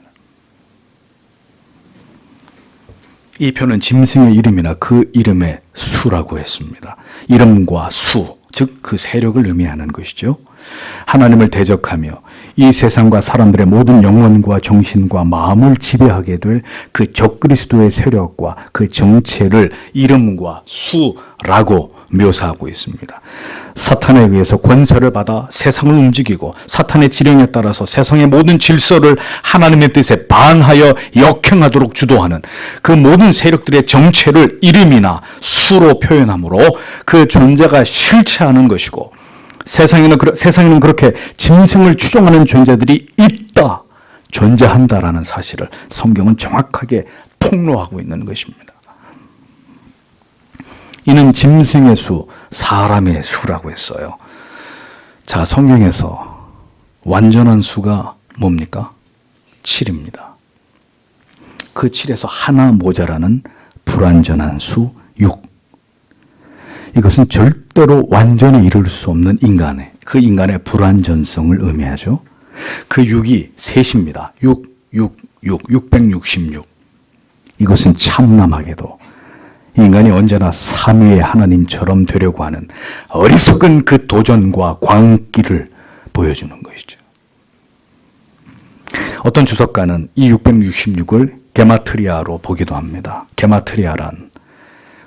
이 표는 짐승의 이름이나 그 이름의 수라고 했습니다. 이름과 수, 즉 그 세력을 의미하는 것이죠. 하나님을 대적하며 이 세상과 사람들의 모든 영혼과 정신과 마음을 지배하게 될 그 적그리스도의 세력과 그 정체를 이름과 수라고 묘사하고 있습니다. 사탄에 의해서 권세를 받아 세상을 움직이고 사탄의 지령에 따라서 세상의 모든 질서를 하나님의 뜻에 반하여 역행하도록 주도하는 그 모든 세력들의 정체를 이름이나 수로 표현함으로 그 존재가 실체하는 것이고, 세상에는 그렇게 짐승을 추종하는 존재들이 있다, 존재한다라는 사실을 성경은 정확하게 폭로하고 있는 것입니다. 이는 짐승의 수, 사람의 수라고 했어요. 자, 성경에서 완전한 수가 뭡니까? 7입니다. 그 7에서 하나 모자라는 불완전한 수 6. 이것은 절대로 완전히 이룰 수 없는 그 인간의 불완전성을 의미하죠. 그 6이 셋입니다. 666. 이것은 참남하게도 인간이 언제나 삼위의 하나님처럼 되려고 하는 어리석은 그 도전과 광기를 보여주는 것이죠. 어떤 주석가는 이 666을 게마트리아로 보기도 합니다. 게마트리아란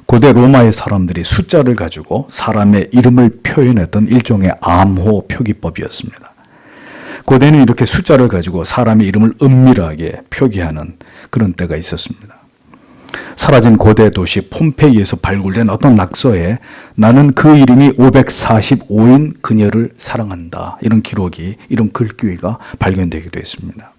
고대 로마의 사람들이 숫자를 가지고 사람의 이름을 표현했던 일종의 암호 표기법이었습니다. 고대는 이렇게 숫자를 가지고 사람의 이름을 은밀하게 표기하는 그런 때가 있었습니다. 사라진 고대 도시 폼페이에서 발굴된 어떤 낙서에 나는 그 이름이 545인 그녀를 사랑한다, 이런 기록이, 이런 글귀가 발견되기도 했습니다.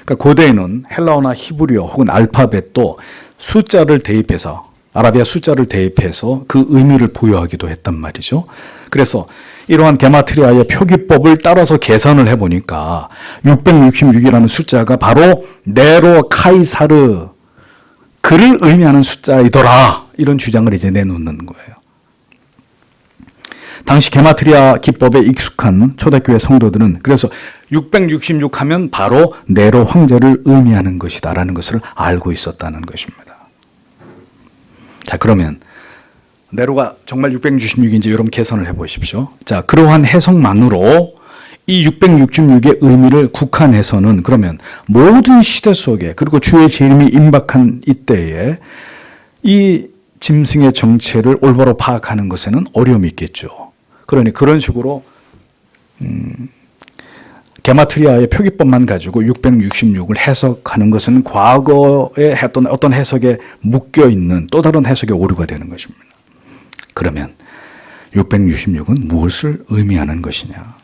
그러니까 고대에는 헬라어나 히브리어 혹은 알파벳도 숫자를 대입해서, 아라비아 숫자를 대입해서 그 의미를 부여하기도 했단 말이죠. 그래서 이러한 게마트리아의 표기법을 따라서 계산을 해보니까 666이라는 숫자가 바로 네로 카이사르 그를 의미하는 숫자이더라. 이런 주장을 이제 내놓는 거예요. 당시 게마트리아 기법에 익숙한 초대교회 성도들은 그래서 666 하면 바로 네로 황제를 의미하는 것이다라는 것을 알고 있었다는 것입니다. 자, 그러면 네로가 정말 666인지 여러분 계산을 해보십시오. 자, 그러한 해석만으로 이 666의 의미를 국한해서는 그러면 모든 시대 속에 그리고 주의 재림이 임박한 이때에 이 짐승의 정체를 올바로 파악하는 것에는 어려움이 있겠죠. 그러니 그런 식으로 게마트리아의 표기법만 가지고 666을 해석하는 것은 과거에 했던 어떤 해석에 묶여있는 또 다른 해석의 오류가 되는 것입니다. 그러면 666은 무엇을 의미하는 것이냐?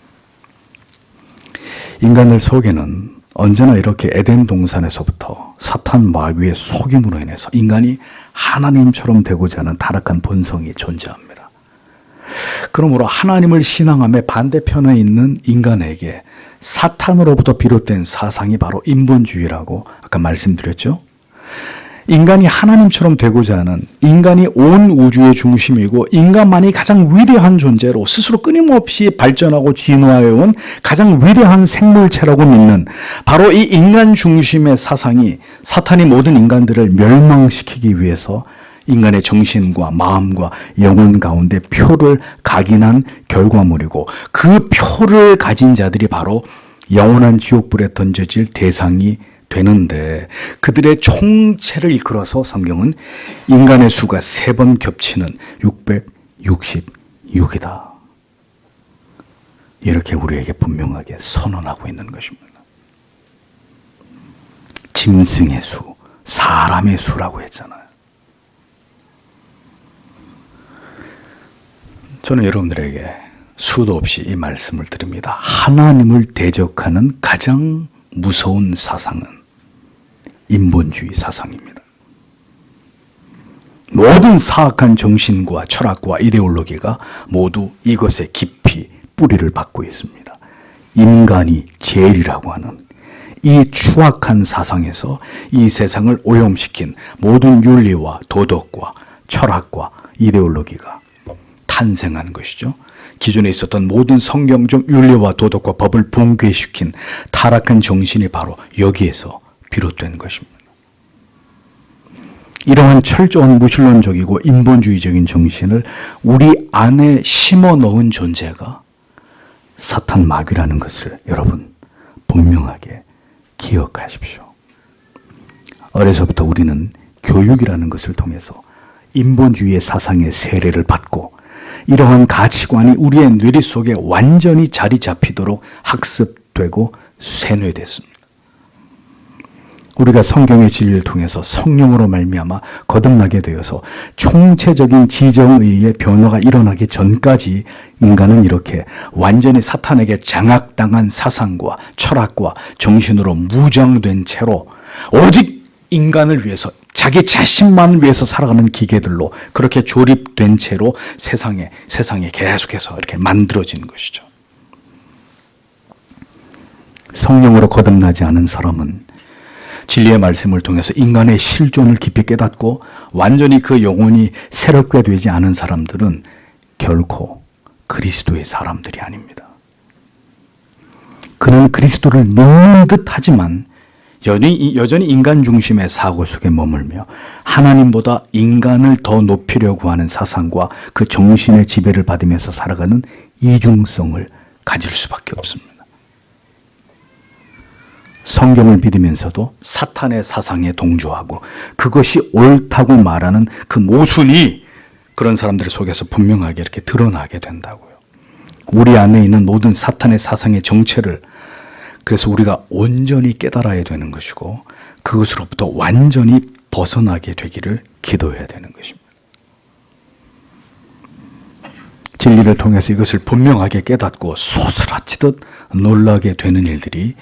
인간들 속에는 언제나 이렇게 에덴 동산에서부터 사탄 마귀의 속임으로 인해서 인간이 하나님처럼 되고자 하는 타락한 본성이 존재합니다. 그러므로 하나님을 신앙함의 반대편에 있는 인간에게 사탄으로부터 비롯된 사상이 바로 인본주의라고 아까 말씀드렸죠. 인간이 하나님처럼 되고자 하는 인간이 온 우주의 중심이고 인간만이 가장 위대한 존재로 스스로 끊임없이 발전하고 진화해온 가장 위대한 생물체라고 믿는 바로 이 인간 중심의 사상이 사탄이 모든 인간들을 멸망시키기 위해서 인간의 정신과 마음과 영혼 가운데 표를 각인한 결과물이고 그 표를 가진 자들이 바로 영원한 지옥불에 던져질 대상이 되는데 그들의 총체를 이끌어서 성경은 인간의 수가 3번 겹치는 666이다. 이렇게 우리에게 분명하게 선언하고 있는 것입니다. 짐승의 수, 사람의 수라고 했잖아요. 저는 여러분들에게 수도 없이 이 말씀을 드립니다. 하나님을 대적하는 가장 무서운 사상은 인본주의 사상입니다. 모든 사악한 정신과 철학과 이데올로기가 모두 이것에 깊이 뿌리를 받고 있습니다. 인간이 제일이라고 하는 이 추악한 사상에서 이 세상을 오염시킨 모든 윤리와 도덕과 철학과 이데올로기가 탄생한 것이죠. 기존에 있었던 모든 성경적 윤리와 도덕과 법을 붕괴시킨 타락한 정신이 바로 여기에서 비롯된 것입니다. 이러한 철저한 무신론적이고 인본주의적인 정신을 우리 안에 심어 넣은 존재가 사탄 마귀라는 것을 여러분 분명하게 기억하십시오. 어려서부터 우리는 교육이라는 것을 통해서 인본주의의 사상의 세례를 받고 이러한 가치관이 우리의 뇌리 속에 완전히 자리 잡히도록 학습되고 세뇌됐습니다. 우리가 성경의 진리를 통해서 성령으로 말미암아 거듭나게 되어서 총체적인 지정의의 변화가 일어나기 전까지 인간은 이렇게 완전히 사탄에게 장악당한 사상과 철학과 정신으로 무장된 채로 오직 인간을 위해서 자기 자신만을 위해서 살아가는 기계들로 그렇게 조립된 채로 세상에 계속해서 이렇게 만들어지는 것이죠. 성령으로 거듭나지 않은 사람은 진리의 말씀을 통해서 인간의 실존을 깊이 깨닫고 완전히 그 영혼이 새롭게 되지 않은 사람들은 결코 그리스도의 사람들이 아닙니다. 그는 그리스도를 믿는 듯 하지만 여전히 인간 중심의 사고 속에 머물며 하나님보다 인간을 더 높이려고 하는 사상과 그 정신의 지배를 받으면서 살아가는 이중성을 가질 수밖에 없습니다. 성경을 믿으면서도 사탄의 사상에 동조하고 그것이 옳다고 말하는 그 모순이 그런 사람들 속에서 분명하게 이렇게 드러나게 된다고요. 우리 안에 있는 모든 사탄의 사상의 정체를 그래서 우리가 온전히 깨달아야 되는 것이고 그것으로부터 완전히 벗어나게 되기를 기도해야 되는 것입니다. 진리를 통해서 이것을 분명하게 깨닫고 소스라치듯 놀라게 되는 일들이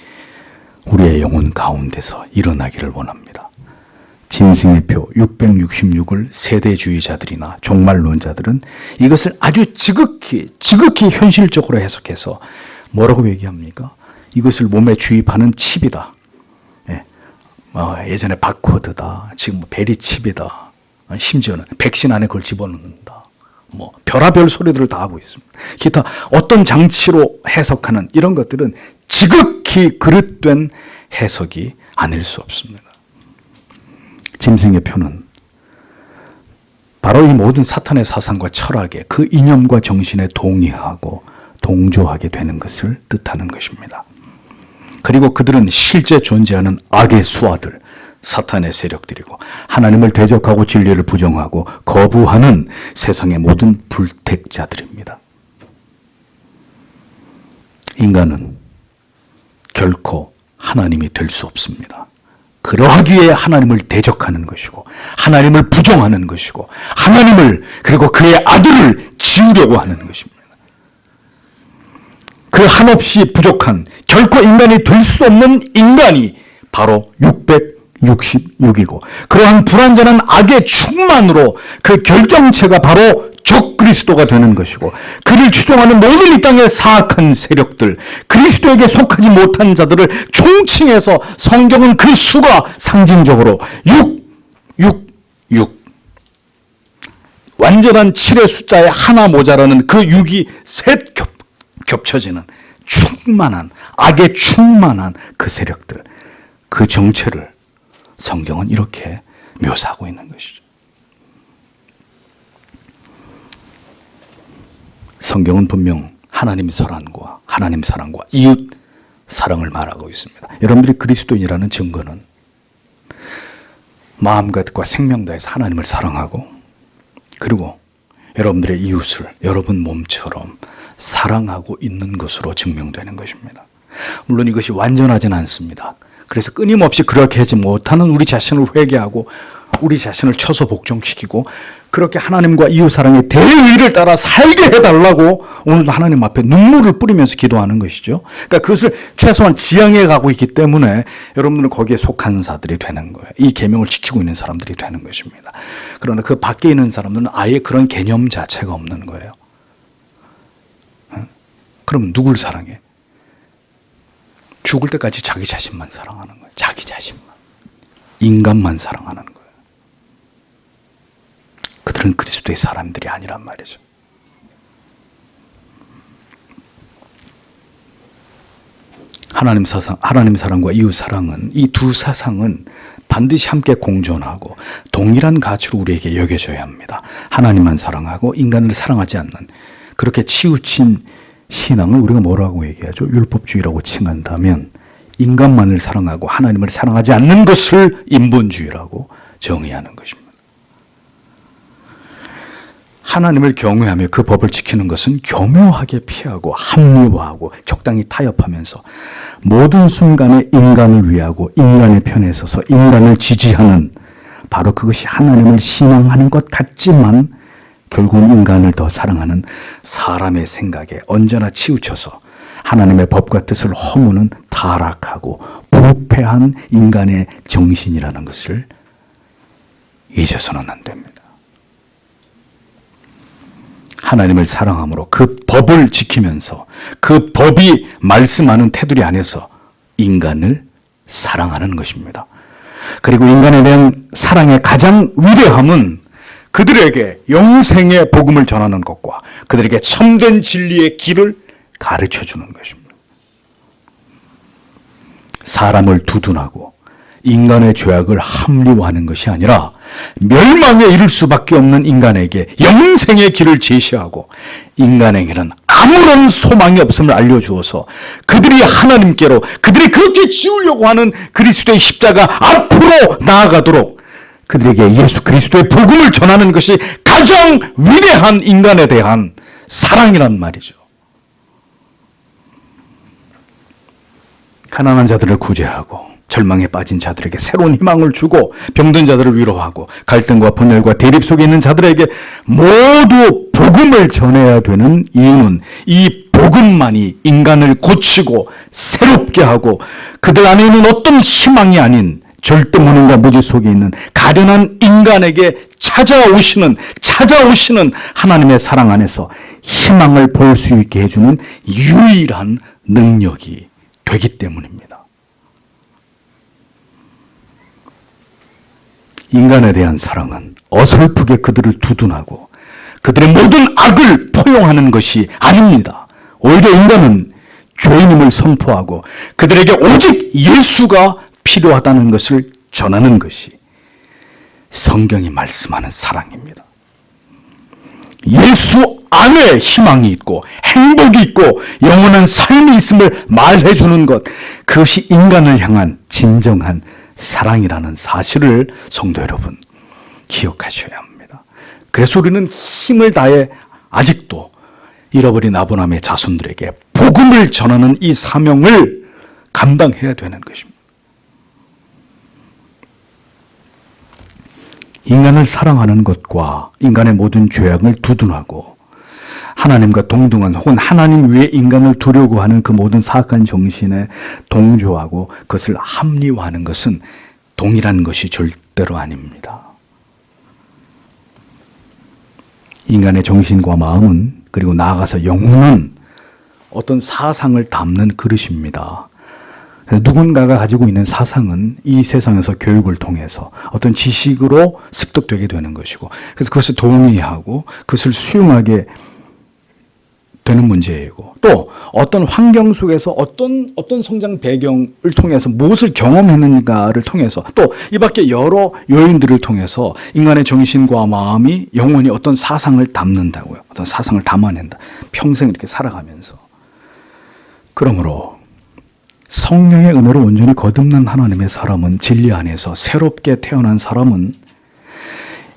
우리의 영혼 가운데서 일어나기를 원합니다. 짐승의 표 666을 세대주의자들이나 종말론자들은 이것을 아주 지극히 현실적으로 해석해서 뭐라고 얘기합니까? 이것을 몸에 주입하는 칩이다. 예전에 바코드다, 지금 베리칩이다, 심지어는 백신 안에 그걸 집어넣는다. 별의별 소리들을 다 하고 있습니다. 기타 어떤 장치로 해석하는 이런 것들은 지극히 그릇된 해석이 아닐 수 없습니다. 짐승의 표는 바로 이 모든 사탄의 사상과 철학에 그 이념과 정신에 동의하고 동조하게 되는 것을 뜻하는 것입니다. 그리고 그들은 실제 존재하는 악의 수하들, 사탄의 세력들이고 하나님을 대적하고 진리를 부정하고 거부하는 세상의 모든 불택자들입니다. 인간은 결코 하나님이 될 수 없습니다. 그러하기에 하나님을 대적하는 것이고 하나님을 부정하는 것이고 하나님을 그리고 그의 아들을 지우려고 하는 것입니다. 그 한없이 부족한 결코 인간이 될 수 없는 인간이 바로 666이고 그러한 불완전한 악의 충만으로 그 결정체가 바로 적그리스도가 되는 것이고 그를 추종하는 모든 이 땅의 사악한 세력들, 그리스도에게 속하지 못한 자들을 총칭해서 성경은 그 수가 상징적으로 666, 완전한 7의 숫자에 하나 모자라는 그 6이 셋 겹쳐지는 충만한, 악에 충만한 그 세력들, 그 정체를 성경은 이렇게 묘사하고 있는 것이죠. 성경은 분명 하나님 사랑과 이웃 사랑을 말하고 있습니다. 여러분들이 그리스도인이라는 증거는 마음과 뜻과 생명 다해서 하나님을 사랑하고 그리고 여러분들의 이웃을 여러분 몸처럼 사랑하고 있는 것으로 증명되는 것입니다. 물론 이것이 완전하진 않습니다. 그래서 끊임없이 그렇게 하지 못하는 우리 자신을 회개하고 우리 자신을 쳐서 복종시키고 그렇게 하나님과 이웃 사랑의 대의를 따라 살게 해달라고 오늘도 하나님 앞에 눈물을 뿌리면서 기도하는 것이죠. 그러니까 그것을 최소한 지향해 가고 있기 때문에 여러분들은 거기에 속한 자들이 되는 거예요. 이 계명을 지키고 있는 사람들이 되는 것입니다. 그러나 그 밖에 있는 사람들은 아예 그런 개념 자체가 없는 거예요. 그럼 누굴 사랑해? 죽을 때까지 자기 자신만 사랑하는 거예요. 자기 자신만. 인간만 사랑하는 거예요. 그들은 그리스도의 사람들이 아니란 말이죠. 하나님 사랑과 이웃 사랑은 이 두 사상은 반드시 함께 공존하고 동일한 가치로 우리에게 여겨져야 합니다. 하나님만 사랑하고 인간을 사랑하지 않는 그렇게 치우친 신앙을 우리가 뭐라고 얘기하죠? 율법주의라고 칭한다면 인간만을 사랑하고 하나님을 사랑하지 않는 것을 인본주의라고 정의하는 것입니다. 하나님을 경외하며 그 법을 지키는 것은 교묘하게 피하고 합리화하고 적당히 타협하면서 모든 순간에 인간을 위하고 인간의 편에 서서 인간을 지지하는 바로 그것이 하나님을 신앙하는 것 같지만 결국은 인간을 더 사랑하는 사람의 생각에 언제나 치우쳐서 하나님의 법과 뜻을 허무는 타락하고 부패한 인간의 정신이라는 것을 잊어서는 안 됩니다. 하나님을 사랑함으로 그 법을 지키면서 그 법이 말씀하는 테두리 안에서 인간을 사랑하는 것입니다. 그리고 인간에 대한 사랑의 가장 위대함은 그들에게 영생의 복음을 전하는 것과 그들에게 참된 진리의 길을 가르쳐주는 것입니다. 사람을 두둔하고 인간의 죄악을 합리화하는 것이 아니라 멸망에 이를 수밖에 없는 인간에게 영생의 길을 제시하고 인간에게는 아무런 소망이 없음을 알려주어서 그들이 하나님께로 그들이 그렇게 지우려고 하는 그리스도의 십자가 앞으로 나아가도록 그들에게 예수 그리스도의 복음을 전하는 것이 가장 위대한 인간에 대한 사랑이란 말이죠. 가난한 자들을 구제하고 절망에 빠진 자들에게 새로운 희망을 주고 병든 자들을 위로하고 갈등과 분열과 대립 속에 있는 자들에게 모두 복음을 전해야 되는 이유는 이 복음만이 인간을 고치고 새롭게 하고 그들 안에 있는 어떤 희망이 아닌 절대 무능과 무지 속에 있는 가련한 인간에게 찾아오시는 하나님의 사랑 안에서 희망을 볼 수 있게 해주는 유일한 능력이 되기 때문입니다. 인간에 대한 사랑은 어설프게 그들을 두둔하고 그들의 모든 악을 포용하는 것이 아닙니다. 오히려 인간은 죄인임을 선포하고 그들에게 오직 예수가 필요하다는 것을 전하는 것이 성경이 말씀하는 사랑입니다. 예수 안에 희망이 있고 행복이 있고 영원한 삶이 있음을 말해주는 것, 그것이 인간을 향한 진정한 사랑이라는 사실을 성도 여러분 기억하셔야 합니다. 그래서 우리는 힘을 다해 아직도 잃어버린 아브라함의 자손들에게 복음을 전하는 이 사명을 감당해야 되는 것입니다. 인간을 사랑하는 것과 인간의 모든 죄악을 두둔하고 하나님과 동등한 혹은 하나님 위에 인간을 두려고 하는 그 모든 사악한 정신에 동조하고 그것을 합리화하는 것은 동일한 것이 절대로 아닙니다. 인간의 정신과 마음은 그리고 나아가서 영혼은 어떤 사상을 담는 그릇입니다. 누군가가 가지고 있는 사상은 이 세상에서 교육을 통해서 어떤 지식으로 습득되게 되는 것이고 그래서 그것을 동의하고 그것을 수용하게 되는 문제이고 또 어떤 환경 속에서 어떤 성장 배경을 통해서 무엇을 경험했는가를 통해서 또 이 밖에 여러 요인들을 통해서 인간의 정신과 마음이 영혼이 어떤 사상을 담는다고요. 어떤 사상을 담아낸다. 평생 이렇게 살아가면서. 그러므로 성령의 은혜로 온전히 거듭난 하나님의 사람은 진리 안에서 새롭게 태어난 사람은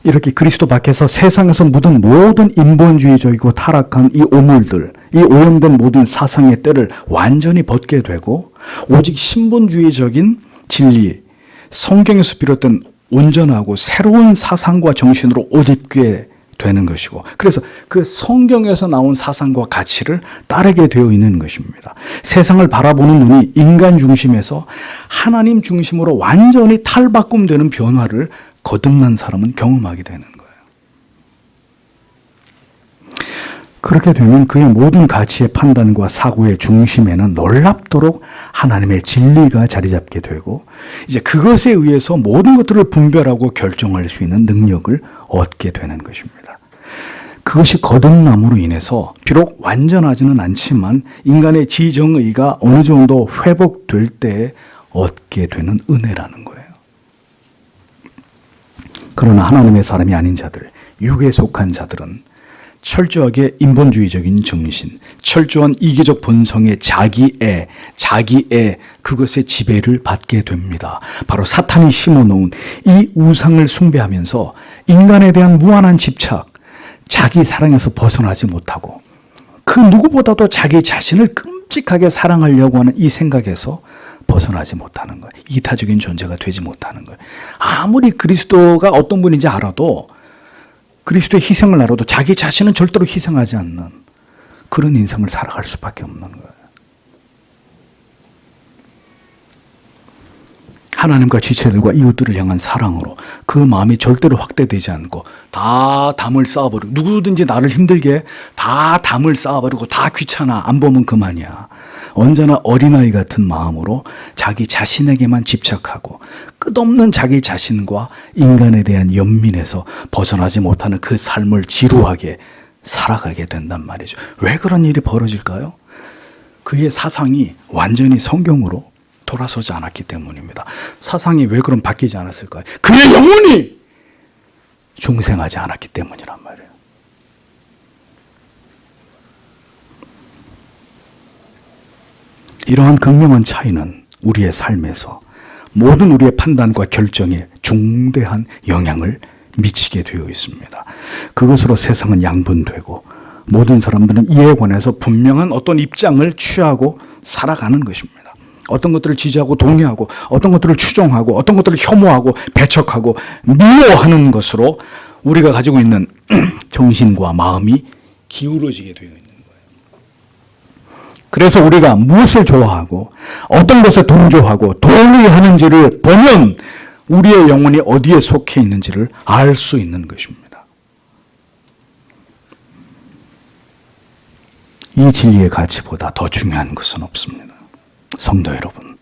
이렇게 그리스도 밖에서 세상에서 묻은 모든 인본주의적이고 타락한 이 오물들, 이 오염된 모든 사상의 때를 완전히 벗게 되고 오직 신본주의적인 진리, 성경에서 비롯된 온전하고 새로운 사상과 정신으로 옷 입게 되는 것이고 그래서 그 성경에서 나온 사상과 가치를 따르게 되어 있는 것입니다. 세상을 바라보는 눈이 인간 중심에서 하나님 중심으로 완전히 탈바꿈되는 변화를 거듭난 사람은 경험하게 되는 거예요. 그렇게 되면 그의 모든 가치의 판단과 사고의 중심에는 놀랍도록 하나님의 진리가 자리 잡게 되고 이제 그것에 의해서 모든 것들을 분별하고 결정할 수 있는 능력을 얻게 되는 것입니다. 그것이 거듭남으로 인해서 비록 완전하지는 않지만 인간의 지정의가 어느 정도 회복될 때 얻게 되는 은혜라는 거예요. 그러나 하나님의 사람이 아닌 자들, 육에 속한 자들은 철저하게 인본주의적인 정신, 철저한 이기적 본성의 자기애, 그것의 지배를 받게 됩니다. 바로 사탄이 심어놓은 이 우상을 숭배하면서 인간에 대한 무한한 집착, 자기 사랑에서 벗어나지 못하고 그 누구보다도 자기 자신을 끔찍하게 사랑하려고 하는 이 생각에서 벗어나지 못하는 거예요. 이타적인 존재가 되지 못하는 거예요. 아무리 그리스도가 어떤 분인지 알아도 그리스도의 희생을 알아도 자기 자신은 절대로 희생하지 않는 그런 인생을 살아갈 수밖에 없는 거예요. 하나님과 지체들과 이웃들을 향한 사랑으로 그 마음이 절대로 확대되지 않고 다 담을 쌓아버리고 누구든지 나를 힘들게 다 담을 쌓아버리고 다 귀찮아 안 보면 그만이야. 언제나 어린아이 같은 마음으로 자기 자신에게만 집착하고 끝없는 자기 자신과 인간에 대한 연민에서 벗어나지 못하는 그 삶을 지루하게 살아가게 된단 말이죠. 왜 그런 일이 벌어질까요? 그의 사상이 완전히 성경으로 돌아서지 않았기 때문입니다. 사상이 왜 그럼 바뀌지 않았을까요? 그의 영혼이 중생하지 않았기 때문이란 말이에요. 이러한 극명한 차이는 우리의 삶에서 모든 우리의 판단과 결정에 중대한 영향을 미치게 되어 있습니다. 그것으로 세상은 양분되고 모든 사람들은 이에 관해서 분명한 어떤 입장을 취하고 살아가는 것입니다. 어떤 것들을 지지하고 동의하고 어떤 것들을 추종하고 어떤 것들을 혐오하고 배척하고 미워하는 것으로 우리가 가지고 있는 정신과 마음이 기울어지게 되어 있는 거예요. 그래서 우리가 무엇을 좋아하고 어떤 것에 동조하고 동의하는지를 보면 우리의 영혼이 어디에 속해 있는지를 알 수 있는 것입니다. 이 진리의 가치보다 더 중요한 것은 없습니다. 성도 여러분,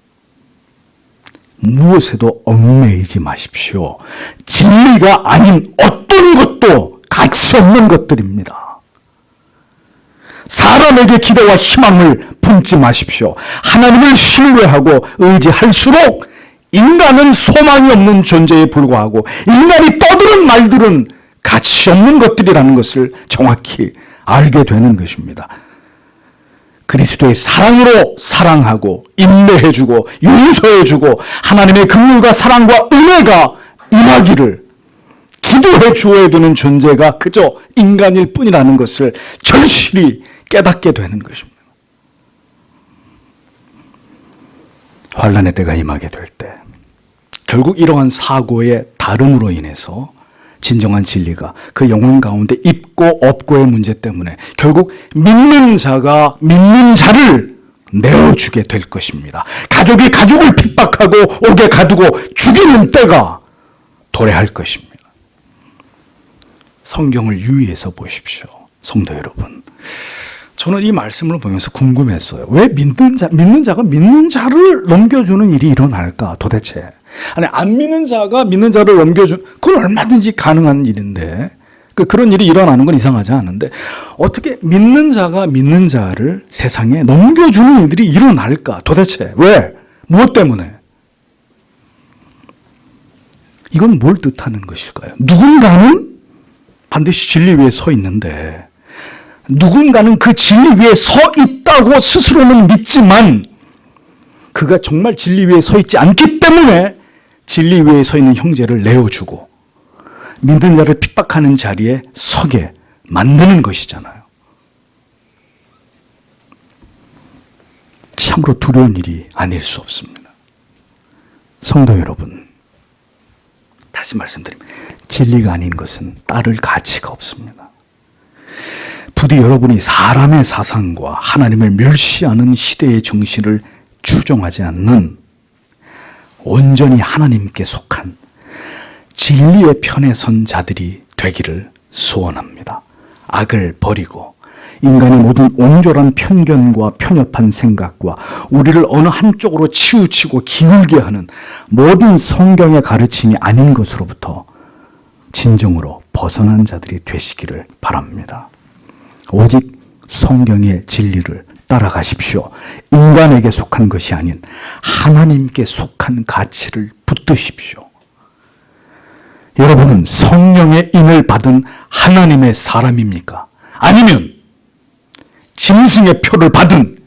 무엇에도 얽매이지 마십시오. 진리가 아닌 어떤 것도 가치 없는 것들입니다. 사람에게 기대와 희망을 품지 마십시오. 하나님을 신뢰하고 의지할수록 인간은 소망이 없는 존재에 불과하고 인간이 떠드는 말들은 가치 없는 것들이라는 것을 정확히 알게 되는 것입니다. 그리스도의 사랑으로 사랑하고 인내해주고 용서해주고 하나님의 긍휼과 사랑과 은혜가 임하기를 기도해 주어야 되는 존재가 그저 인간일 뿐이라는 것을 절실히 깨닫게 되는 것입니다. 환난의 때가 임하게 될 때 결국 이러한 사고의 다름으로 인해서 진정한 진리가 그 영혼 가운데 있고 없고의 문제 때문에 결국 믿는 자가 믿는 자를 내어주게 될 것입니다. 가족이 가족을 핍박하고 옥에 가두고 죽이는 때가 도래할 것입니다. 성경을 유의해서 보십시오. 성도 여러분, 저는 이 말씀을 보면서 궁금했어요. 왜 믿는 자가 믿는 자를 넘겨주는 일이 일어날까 도대체? 아니, 안 믿는 자가 믿는 자를 그건 얼마든지 가능한 일인데, 그런 일이 일어나는 건 이상하지 않은데, 어떻게 믿는 자가 믿는 자를 세상에 넘겨주는 일들이 일어날까? 도대체 왜? 무엇 때문에? 이건 뭘 뜻하는 것일까요? 누군가는 반드시 진리 위에 서 있는데, 누군가는 그 진리 위에 서 있다고 스스로는 믿지만, 그가 정말 진리 위에 서 있지 않기 때문에 진리 위에 서 있는 형제를 내어주고 믿는 자를 핍박하는 자리에 서게 만드는 것이잖아요. 참으로 두려운 일이 아닐 수 없습니다. 성도 여러분, 다시 말씀드립니다. 진리가 아닌 것은 따를 가치가 없습니다. 부디 여러분이 사람의 사상과 하나님을 멸시하는 시대의 정신을 추종하지 않는 온전히 하나님께 속한 진리의 편에 선 자들이 되기를 소원합니다. 악을 버리고 인간의 모든 온졸한 편견과 편협한 생각과 우리를 어느 한쪽으로 치우치고 기울게 하는 모든 성경의 가르침이 아닌 것으로부터 진정으로 벗어난 자들이 되시기를 바랍니다. 오직 성경의 진리를 따라가십시오. 인간에게 속한 것이 아닌 하나님께 속한 가치를 붙드십시오. 여러분은 성령의 인을 받은 하나님의 사람입니까? 아니면 짐승의 표를 받은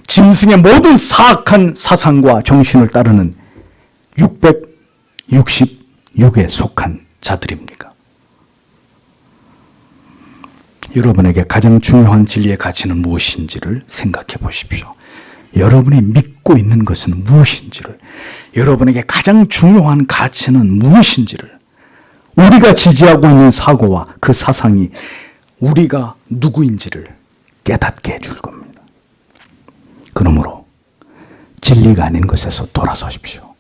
짐승의 모든 사악한 사상과 정신을 따르는 666에 속한 자들입니까? 여러분에게 가장 중요한 진리의 가치는 무엇인지를 생각해 보십시오. 여러분이 믿고 있는 것은 무엇인지를, 여러분에게 가장 중요한 가치는 무엇인지를, 우리가 지지하고 있는 사고와 그 사상이 우리가 누구인지를 깨닫게 해줄 겁니다. 그러므로 진리가 아닌 것에서 돌아서십시오.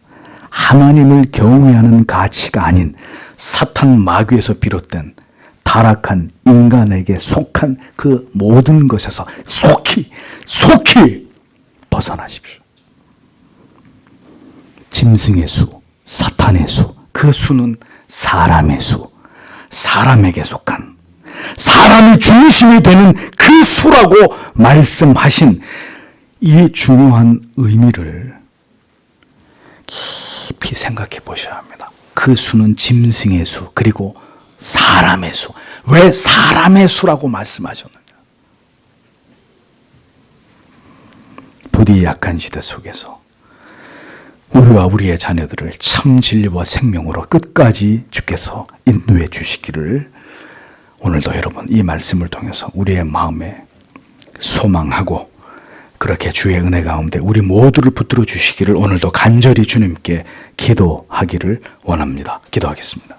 하나님을 경외하는 가치가 아닌 사탄 마귀에서 비롯된 타락한 인간에게 속한 그 모든 것에서 속히 벗어나십시오. 짐승의 수, 사탄의 수, 그 수는 사람의 수, 사람에게 속한, 사람이 중심이 되는 그 수라고 말씀하신 이 중요한 의미를 깊이 생각해 보셔야 합니다. 그 수는 짐승의 수, 그리고 사람의 수. 왜 사람의 수라고 말씀하셨느냐? 부디 약한 시대 속에서 우리와 우리의 자녀들을 참 진리와 생명으로 끝까지 주께서 인도해 주시기를 오늘도 여러분 이 말씀을 통해서 우리의 마음에 소망하고 그렇게 주의 은혜 가운데 우리 모두를 붙들어 주시기를 오늘도 간절히 주님께 기도하기를 원합니다. 기도하겠습니다.